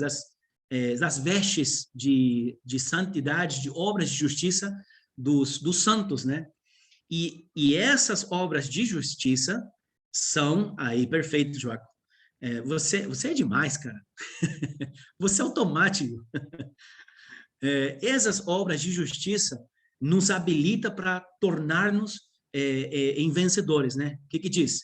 Speaker 1: das vestes de santidade, de obras de justiça dos santos, né? E essas obras de justiça são, aí, perfeito, Joaquim. Você é demais, cara. Você é automático. Essas obras de justiça nos habilita para tornar-nos em vencedores, né? O que diz?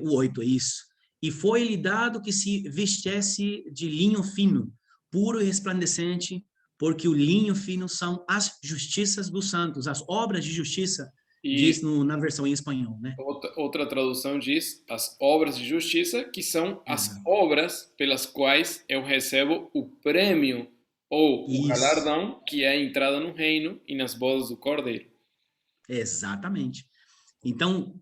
Speaker 1: O 8, é isso. E foi-lhe dado que se vestisse de linho fino, puro e resplandecente, porque o linho fino são as justiças dos santos, as obras de justiça, diz na versão em espanhol, né?
Speaker 2: Outra tradução diz as obras de justiça, que são as obras pelas quais eu recebo o prêmio ou o galardão, que é a entrada no reino e nas bodas do Cordeiro.
Speaker 1: Exatamente. Então,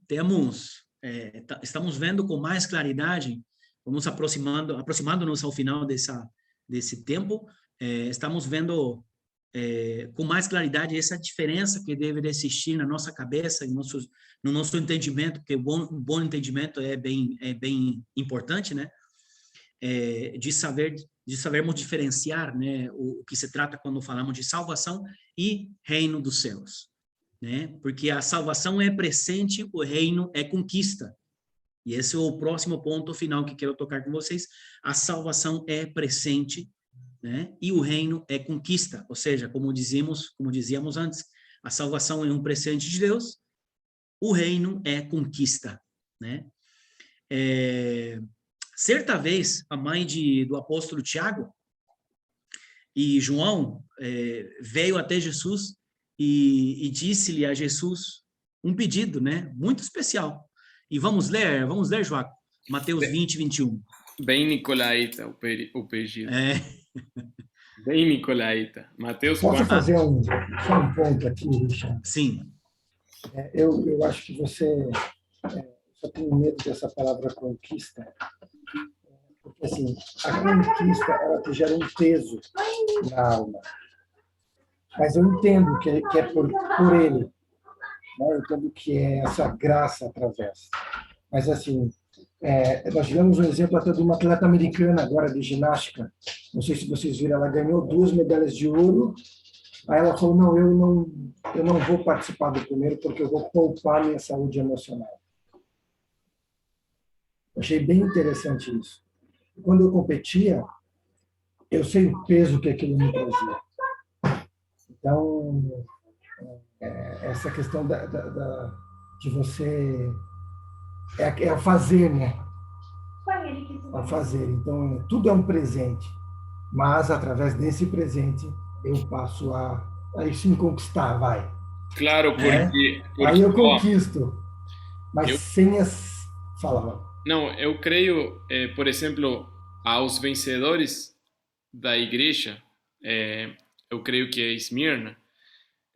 Speaker 1: estamos vendo com mais claridade, vamos aproximando-nos ao final desse tempo, estamos vendo com mais claridade essa diferença que deve existir na nossa cabeça, no nosso entendimento, porque um bom entendimento é bem importante, né? De sabermos diferenciar, né, o que se trata quando falamos de salvação e reino dos céus, né? Porque a salvação é presente, o reino é conquista. E esse é o próximo ponto final que quero tocar com vocês. A salvação é presente, né? E o reino é conquista. Ou seja, como dizíamos antes, a salvação é um presente de Deus, o reino é conquista, né? Certa vez, a mãe do apóstolo Tiago e João veio até Jesus e disse-lhe a Jesus um pedido, né, muito especial. E vamos ler, João, Mateus 20:21.
Speaker 2: Bem nicolaíta o pedido. Bem nicolaíta. Mateus 4.
Speaker 3: Posso fazer só um ponto aqui, Richard?
Speaker 1: Sim.
Speaker 3: Eu acho que você só tem medo dessa palavra conquista, porque assim, a conquista ela te gera um peso na alma. Mas eu entendo que é por ele, né? Eu entendo que é essa graça através. Mas assim, nós tivemos um exemplo até de uma atleta americana agora de ginástica. Não sei se vocês viram, ela ganhou 2 medalhas de ouro. Aí ela falou, não, eu não vou participar do primeiro porque eu vou poupar minha saúde emocional. Achei bem interessante isso. Quando eu competia, eu sei o peso que aquilo me trazia. Então, essa questão de você... É o fazer, né? É o fazer. Então, tudo é um presente. Mas, através desse presente, eu passo aí sim conquistar, vai.
Speaker 2: Claro,
Speaker 3: Né?
Speaker 2: porque
Speaker 3: Aí eu
Speaker 2: ó,
Speaker 3: conquisto. Mas
Speaker 2: eu,
Speaker 3: sem as... Fala.
Speaker 2: não, eu creio, por exemplo, aos vencedores da igreja, eu creio que é Esmirna,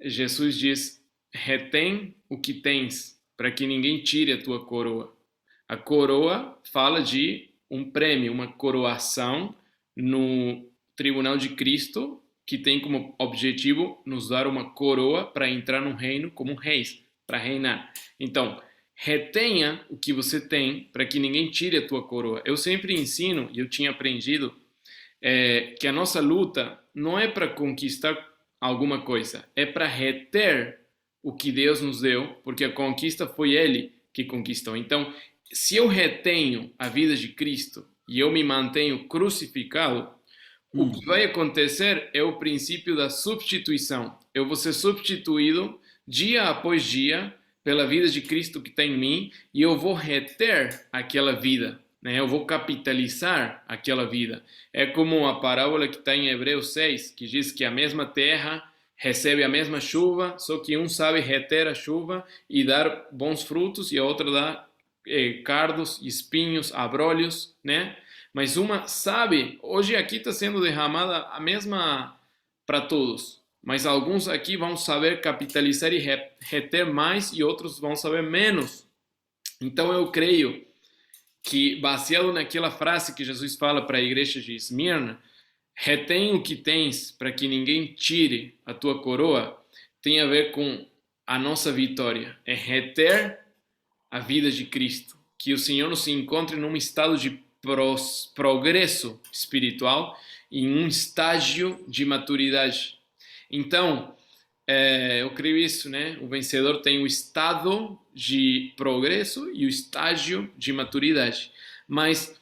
Speaker 2: Jesus diz: retém o que tens, para que ninguém tire a tua coroa. A coroa fala de um prêmio, uma coroação no tribunal de Cristo, que tem como objetivo nos dar uma coroa para entrar no reino como reis, para reinar. Então, retenha o que você tem para que ninguém tire a tua coroa. Eu sempre ensino, e eu tinha aprendido, que a nossa luta não é para conquistar alguma coisa, é para reter o que Deus nos deu, porque a conquista foi Ele que conquistou. Então, se eu retenho a vida de Cristo e eu me mantenho crucificado, o que vai acontecer é o princípio da substituição. Eu vou ser substituído dia após dia pela vida de Cristo que está em mim e eu vou reter aquela vida, né? Eu vou capitalizar aquela vida. É como a parábola que está em Hebreus 6, que diz que a mesma terra recebe a mesma chuva, só que um sabe reter a chuva e dar bons frutos e a outra dá cardos, espinhos, abrolhos, né? Mas uma sabe, hoje aqui está sendo derramada a mesma para todos, mas alguns aqui vão saber capitalizar e reter mais e outros vão saber menos. Então eu creio que, baseado naquela frase que Jesus fala para a igreja de Esmirna, retém o que tens para que ninguém tire a tua coroa, tem a ver com a nossa vitória, é reter a vida de Cristo, que o Senhor nos encontre num estado de progresso espiritual, em um estágio de maturidade. Então, eu creio isso, né? O vencedor tem o estado de progresso e o estágio de maturidade. Mas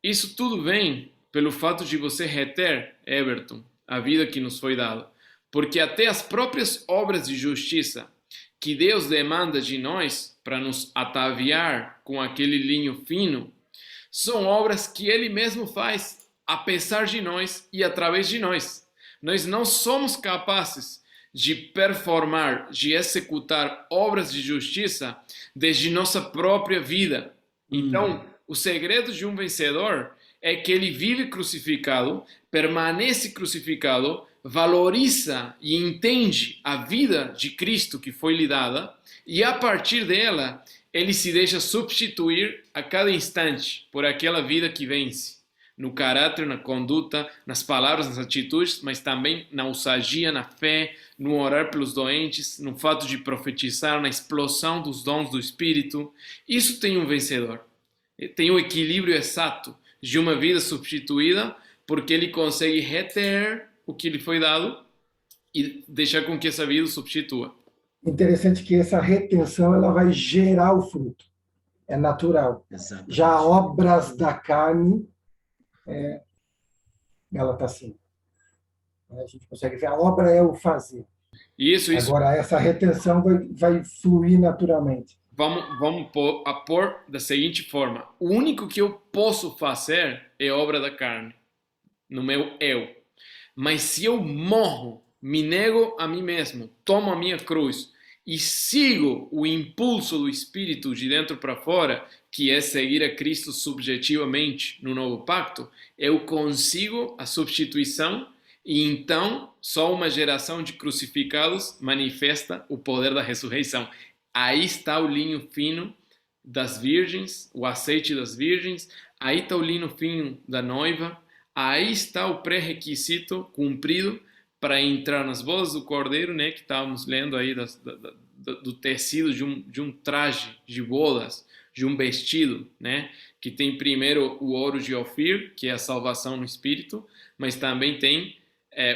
Speaker 2: isso tudo vem pelo fato de você reter, Everton, a vida que nos foi dada. Porque até as próprias obras de justiça que Deus demanda de nós para nos ataviar com aquele linho fino, são obras que Ele mesmo faz, apesar de nós e através de nós. Nós não somos capazes de performar, de executar obras de justiça desde nossa própria vida. Então, o segredo de um vencedor é que ele vive crucificado, permanece crucificado, valoriza e entende a vida de Cristo que foi lhe dada, e a partir dela ele se deixa substituir a cada instante por aquela vida que vence, no caráter, na conduta, nas palavras, nas atitudes, mas também na ousadia, na fé, no orar pelos doentes, no fato de profetizar, na explosão dos dons do Espírito. Isso tem um vencedor. Tem o equilíbrio exato de uma vida substituída, porque ele consegue reter o que lhe foi dado e deixar com que essa vida o substitua.
Speaker 3: Interessante que essa retenção ela vai gerar o fruto. É natural.
Speaker 1: Exatamente.
Speaker 3: Já obras da carne, ela está assim. A gente consegue ver, a obra é o fazer.
Speaker 2: Isso.
Speaker 3: Agora, essa retenção vai fluir naturalmente.
Speaker 2: Vamos pôr da seguinte forma: o único que eu posso fazer é obra da carne, no meu eu. Mas se eu morro, me nego a mim mesmo, tomo a minha cruz e sigo o impulso do Espírito de dentro para fora, que é seguir a Cristo subjetivamente no novo pacto, eu consigo a substituição e então só uma geração de crucificados manifesta o poder da ressurreição. Aí está o linho fino das virgens, o azeite das virgens, aí está o linho fino da noiva, aí está o pré-requisito cumprido para entrar nas bodas do Cordeiro, né, que estávamos lendo aí do tecido de um traje de bodas, de um vestido, né, que tem primeiro o ouro de Ofir, que é a salvação no espírito, mas também tem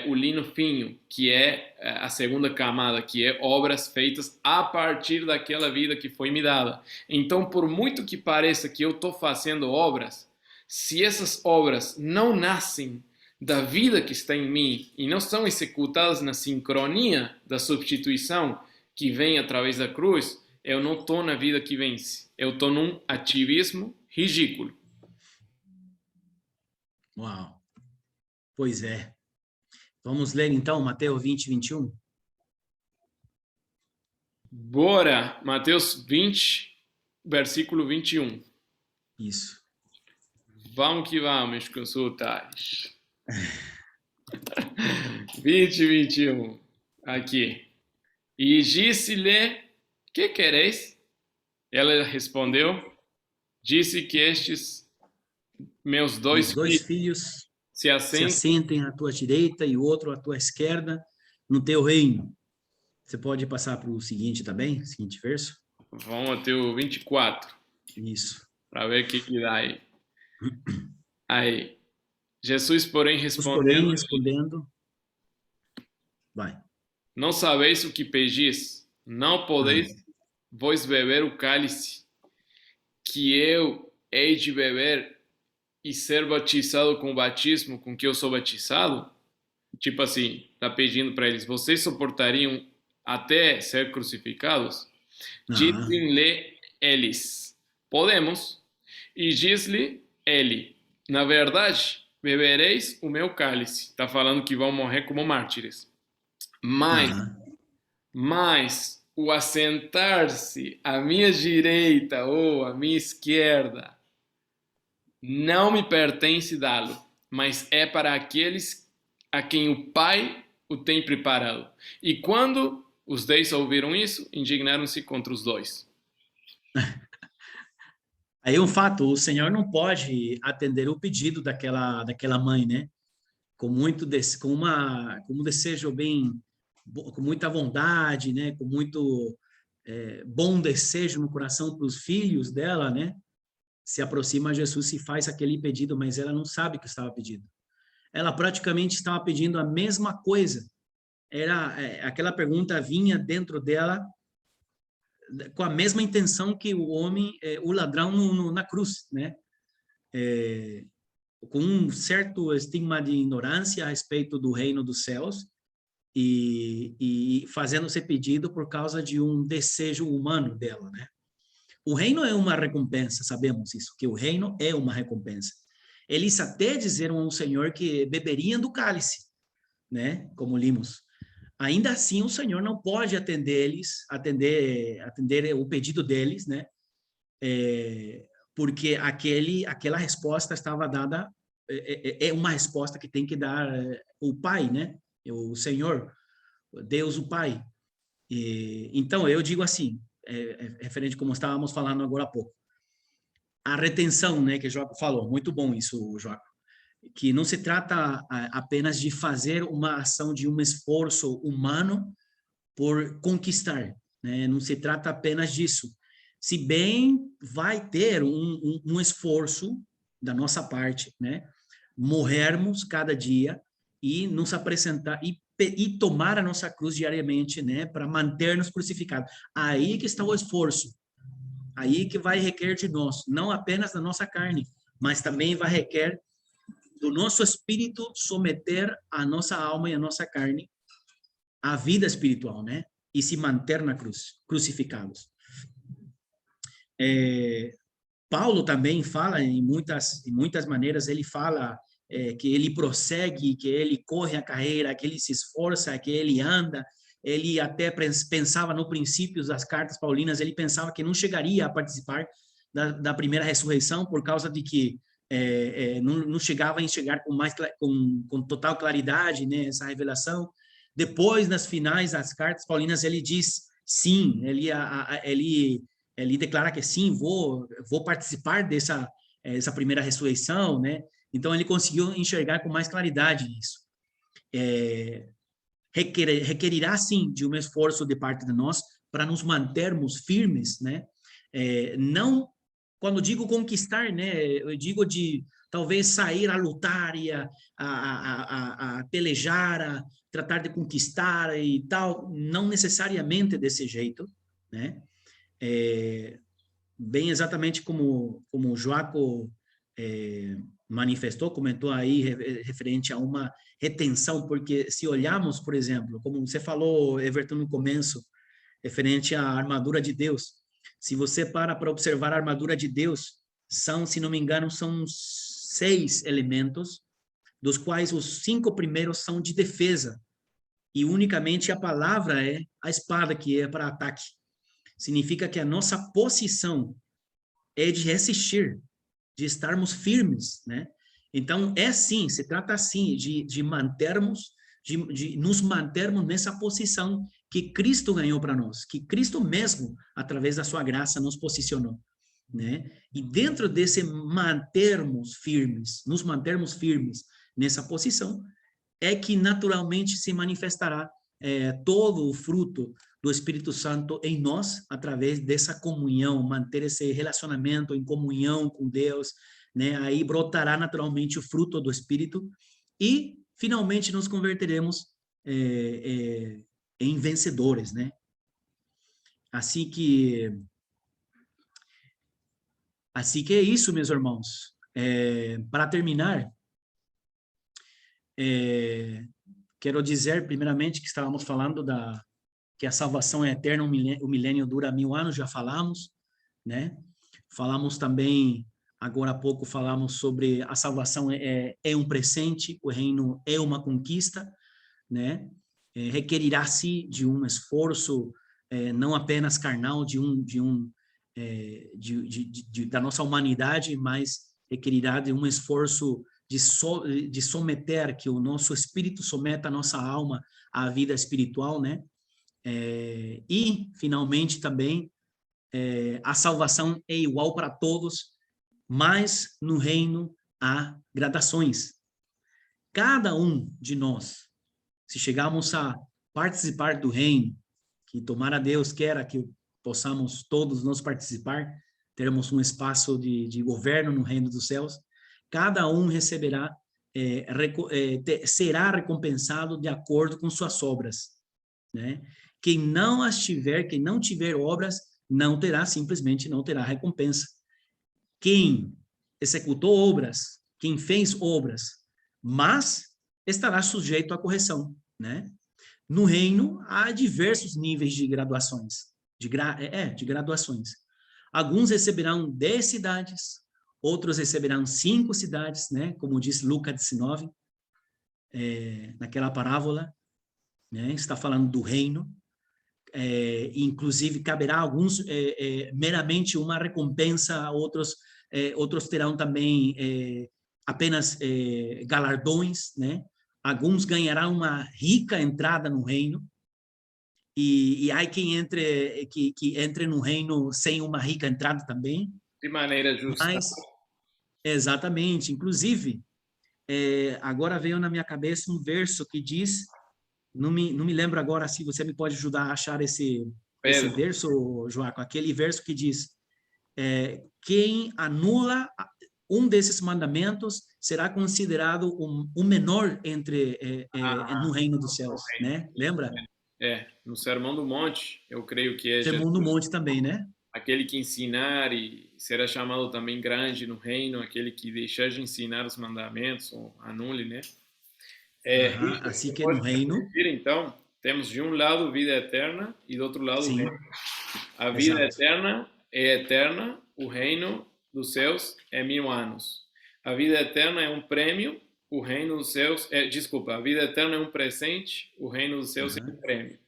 Speaker 2: o lino fino, que é a segunda camada, que é obras feitas a partir daquela vida que foi me dada. Então, por muito que pareça que eu estou fazendo obras, se essas obras não nascem da vida que está em mim e não são executadas na sincronia da substituição que vem através da cruz, eu não estou na vida que vence. Eu estou num ativismo ridículo.
Speaker 1: Uau. Pois é. Vamos ler então Mateus 20, 21.
Speaker 2: Bora, Mateus 20, versículo 21.
Speaker 1: Isso.
Speaker 2: Vamos que vamos, meus consultados. 20, 21. Aqui. E disse-lhe, que quereis? Ela respondeu, disse que estes meus dois
Speaker 1: filhos
Speaker 2: se
Speaker 1: assentem à tua direita e o outro à tua esquerda no teu reino. Você pode passar para o seguinte também, seguinte verso?
Speaker 2: Vamos até o 24.
Speaker 1: Isso.
Speaker 2: Para ver o que dá aí. Aí. Jesus, porém, respondendo,
Speaker 1: vai.
Speaker 2: Não sabeis o que pedis, não podeis vós beber o cálice que eu hei de beber e ser batizado com o batismo com que eu sou batizado? Tipo assim, tá pedindo para eles, vocês suportariam até ser crucificados? Dizem-lhe eles, podemos. E diz-lhe ele, na verdade, bebereis o meu cálice. Está falando que vão morrer como mártires. Mas o assentar-se à minha direita ou à minha esquerda não me pertence dá-lo, mas é para aqueles a quem o Pai o tem preparado. E quando os 10 ouviram isso, indignaram-se contra os dois.
Speaker 1: Aí um fato, o Senhor não pode atender o pedido daquela mãe, né? Com um desejo bem, com muita vontade, né? Com muito bom desejo no coração para os filhos dela, né? Se aproxima a Jesus e faz aquele pedido, mas ela não sabe o que estava pedindo. Ela praticamente estava pedindo a mesma coisa. Aquela pergunta vinha dentro dela com a mesma intenção que o homem, o ladrão na cruz, né? Com um certo estigma de ignorância a respeito do reino dos céus e fazendo esse pedido por causa de um desejo humano dela, né? O reino é uma recompensa, sabemos isso, que o reino é uma recompensa. Eles até disseram ao Senhor que beberiam do cálice, né? Como limos. Ainda assim, o Senhor não pode atender o pedido deles, né? Porque aquela resposta estava dada, é uma resposta que tem que dar o Pai, né? O Senhor, Deus o Pai. Então, eu digo assim, referente como estávamos falando agora há pouco, a retenção, né, que o Joaco falou, muito bom isso, Joaco, que não se trata apenas de fazer uma ação de um esforço humano por conquistar, né? Não se trata apenas disso. Se bem vai ter um esforço da nossa parte, né? Morrermos cada dia e nos apresentar e tomar a nossa cruz diariamente, né? Para manter-nos crucificados. Aí que está o esforço. Aí que vai requerer de nós, não apenas da nossa carne, mas também vai requerer do nosso espírito someter a nossa alma e a nossa carne à vida espiritual, né? E se manter na cruz, crucificados. Paulo também fala em muitas maneiras, ele fala que ele prossegue, que ele corre a carreira, que ele se esforça, que ele anda. Ele até pensava no princípio das cartas paulinas, ele pensava que não chegaria a participar da primeira ressurreição por causa de que não chegava a enxergar com total claridade, né, essa revelação. Depois, nas finais das cartas paulinas, ele diz sim, ele declara que sim, vou participar dessa primeira ressurreição, né? Então, ele conseguiu enxergar com mais claridade isso. Requerirá, sim, de um esforço de parte de nós para nos mantermos firmes, né? Não, quando digo conquistar, né? Eu digo de talvez sair a lutar e a pelejar, a tratar de conquistar e tal, não necessariamente desse jeito, né? Bem exatamente como o Joaco manifestou, comentou aí referente a uma retenção, porque se olharmos, por exemplo, como você falou, Everton, no começo, referente à armadura de Deus, se você para observar a armadura de Deus, são, se não me engano, são 6 elementos, dos quais os 5 primeiros são de defesa, e unicamente a palavra é a espada, que é para ataque. Significa que a nossa posição é de resistir, de estarmos firmes, né? Então, sim, se trata assim de mantermos, de nos mantermos nessa posição que Cristo ganhou para nós, que Cristo mesmo, através da sua graça, nos posicionou, né? E dentro desse nos mantermos firmes nessa posição, é que naturalmente se manifestará todo o fruto do Espírito Santo em nós, através dessa comunhão, manter esse relacionamento em comunhão com Deus, né? Aí brotará naturalmente o fruto do Espírito e, finalmente, nos converteremos em vencedores, né? Assim que é isso, meus irmãos. Para terminar, quero dizer, primeiramente, que estávamos falando que a salvação é eterna, o milênio dura 1000 anos, já falamos, né? Falamos também, agora há pouco, falamos sobre a salvação é um presente, o reino é uma conquista, né? Requerirá-se de um esforço, não apenas carnal, da nossa humanidade, mas requerirá de um esforço de someter, que o nosso espírito someta a nossa alma à vida espiritual, né? E, finalmente, também, a salvação é igual para todos, mas no reino há gradações. Cada um de nós, se chegarmos a participar do reino, que tomara Deus queira que possamos todos nós participar, teremos um espaço de governo no reino dos céus, cada um receberá, será recompensado de acordo com suas obras, né? Quem não tiver obras, simplesmente não terá recompensa. Quem executou obras, quem fez obras, mas estará sujeito à correção, né? No reino há diversos níveis de graduações, de graduações. Alguns receberão 10 cidades, outros receberão 5 cidades, né? Como diz Lucas 19, naquela parábola, né? Está falando do reino. Inclusive, caberá a alguns meramente uma recompensa, outros terão também apenas galardões, né? Alguns ganharão uma rica entrada no reino, e há quem entre no reino sem uma rica entrada também.
Speaker 2: De maneira justa.
Speaker 1: Mas, exatamente. Inclusive, agora veio na minha cabeça um verso que diz, não me lembro agora, se você me pode ajudar a achar esse verso, Joaco, aquele verso que diz, quem anula um desses mandamentos será considerado o menor no reino dos céus, né? Lembra?
Speaker 2: No Sermão do Monte, eu creio que é
Speaker 1: Sermão do Monte também, né?
Speaker 2: Aquele que ensinar e será chamado também grande no reino, aquele que deixar de ensinar os mandamentos, ou anule, né?
Speaker 1: Assim que no reino...
Speaker 2: Então, temos de um lado vida eterna e do outro lado o reino. A vida eterna é eterna, o reino dos céus é 1000 anos. A vida eterna é um prêmio, o reino dos céus a vida eterna é um presente, o reino dos céus é um prêmio.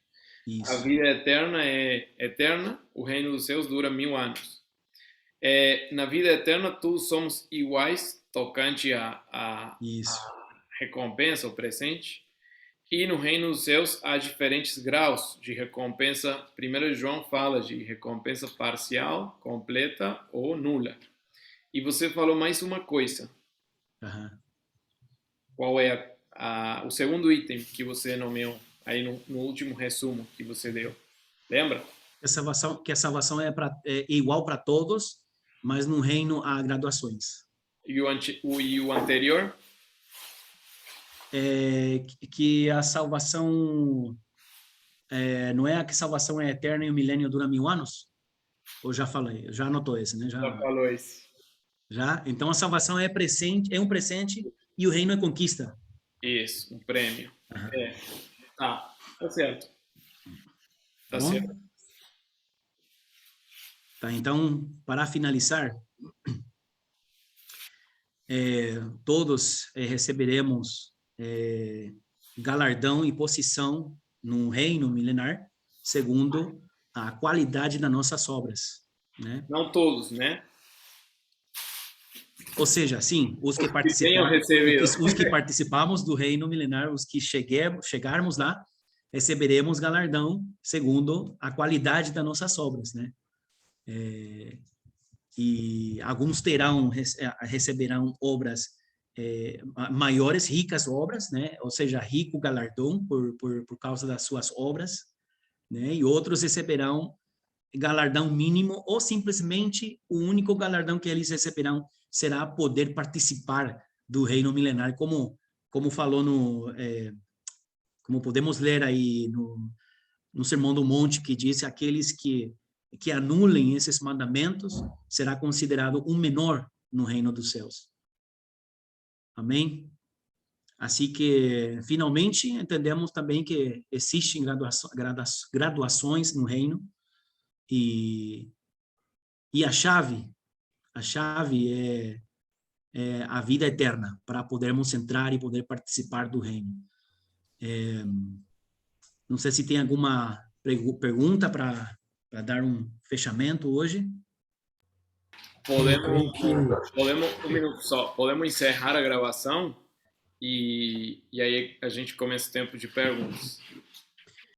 Speaker 2: Isso. A vida eterna é eterna, o reino dos céus dura 1000 anos. Na vida eterna, todos somos iguais, tocante a recompensa, o presente. E no reino dos céus há diferentes graus de recompensa. 1 João fala de recompensa parcial, completa ou nula. E você falou mais uma coisa. Qual é o segundo item que você nomeou aí no último resumo que você deu? Lembra?
Speaker 1: Que a salvação é igual para todos, mas no reino há graduações.
Speaker 2: E o anterior?
Speaker 1: Que a salvação não é que a salvação é eterna e o milênio dura 1000 anos? Ou já falei? Já anotou esse, né?
Speaker 2: Já falou esse.
Speaker 1: Já? Então a salvação é presente, é um presente e o reino é conquista.
Speaker 2: Isso, um prêmio. Tá certo. Tá
Speaker 1: Bom?
Speaker 2: certo.
Speaker 1: Tá, então, para finalizar, todos receberemos galardão e posição no reino milenar, segundo a qualidade das nossas obras, né?
Speaker 2: Não todos, né?
Speaker 1: Ou seja, sim, os que
Speaker 2: tenham recebido.
Speaker 1: os que participamos do reino milenar, os que chegarmos lá, receberemos galardão segundo a qualidade das nossas obras, né? E alguns receberão obras maiores, ricas obras, né? Ou seja, rico galardão por causa das suas obras, né? E outros receberão galardão mínimo ou simplesmente o único galardão que eles receberão será poder participar do reino milenar, como falou como podemos ler aí no Sermão do Monte, que disse aqueles que anulem esses mandamentos será considerado um menor no reino dos céus. Amém? Assim que, finalmente, entendemos também que existem graduações no reino e a chave é a vida eterna, para podermos entrar e poder participar do reino. Não sei se tem alguma pergunta para dar um fechamento hoje.
Speaker 2: Podemos, um minuto só, podemos encerrar a gravação e aí a gente começa o tempo de perguntas.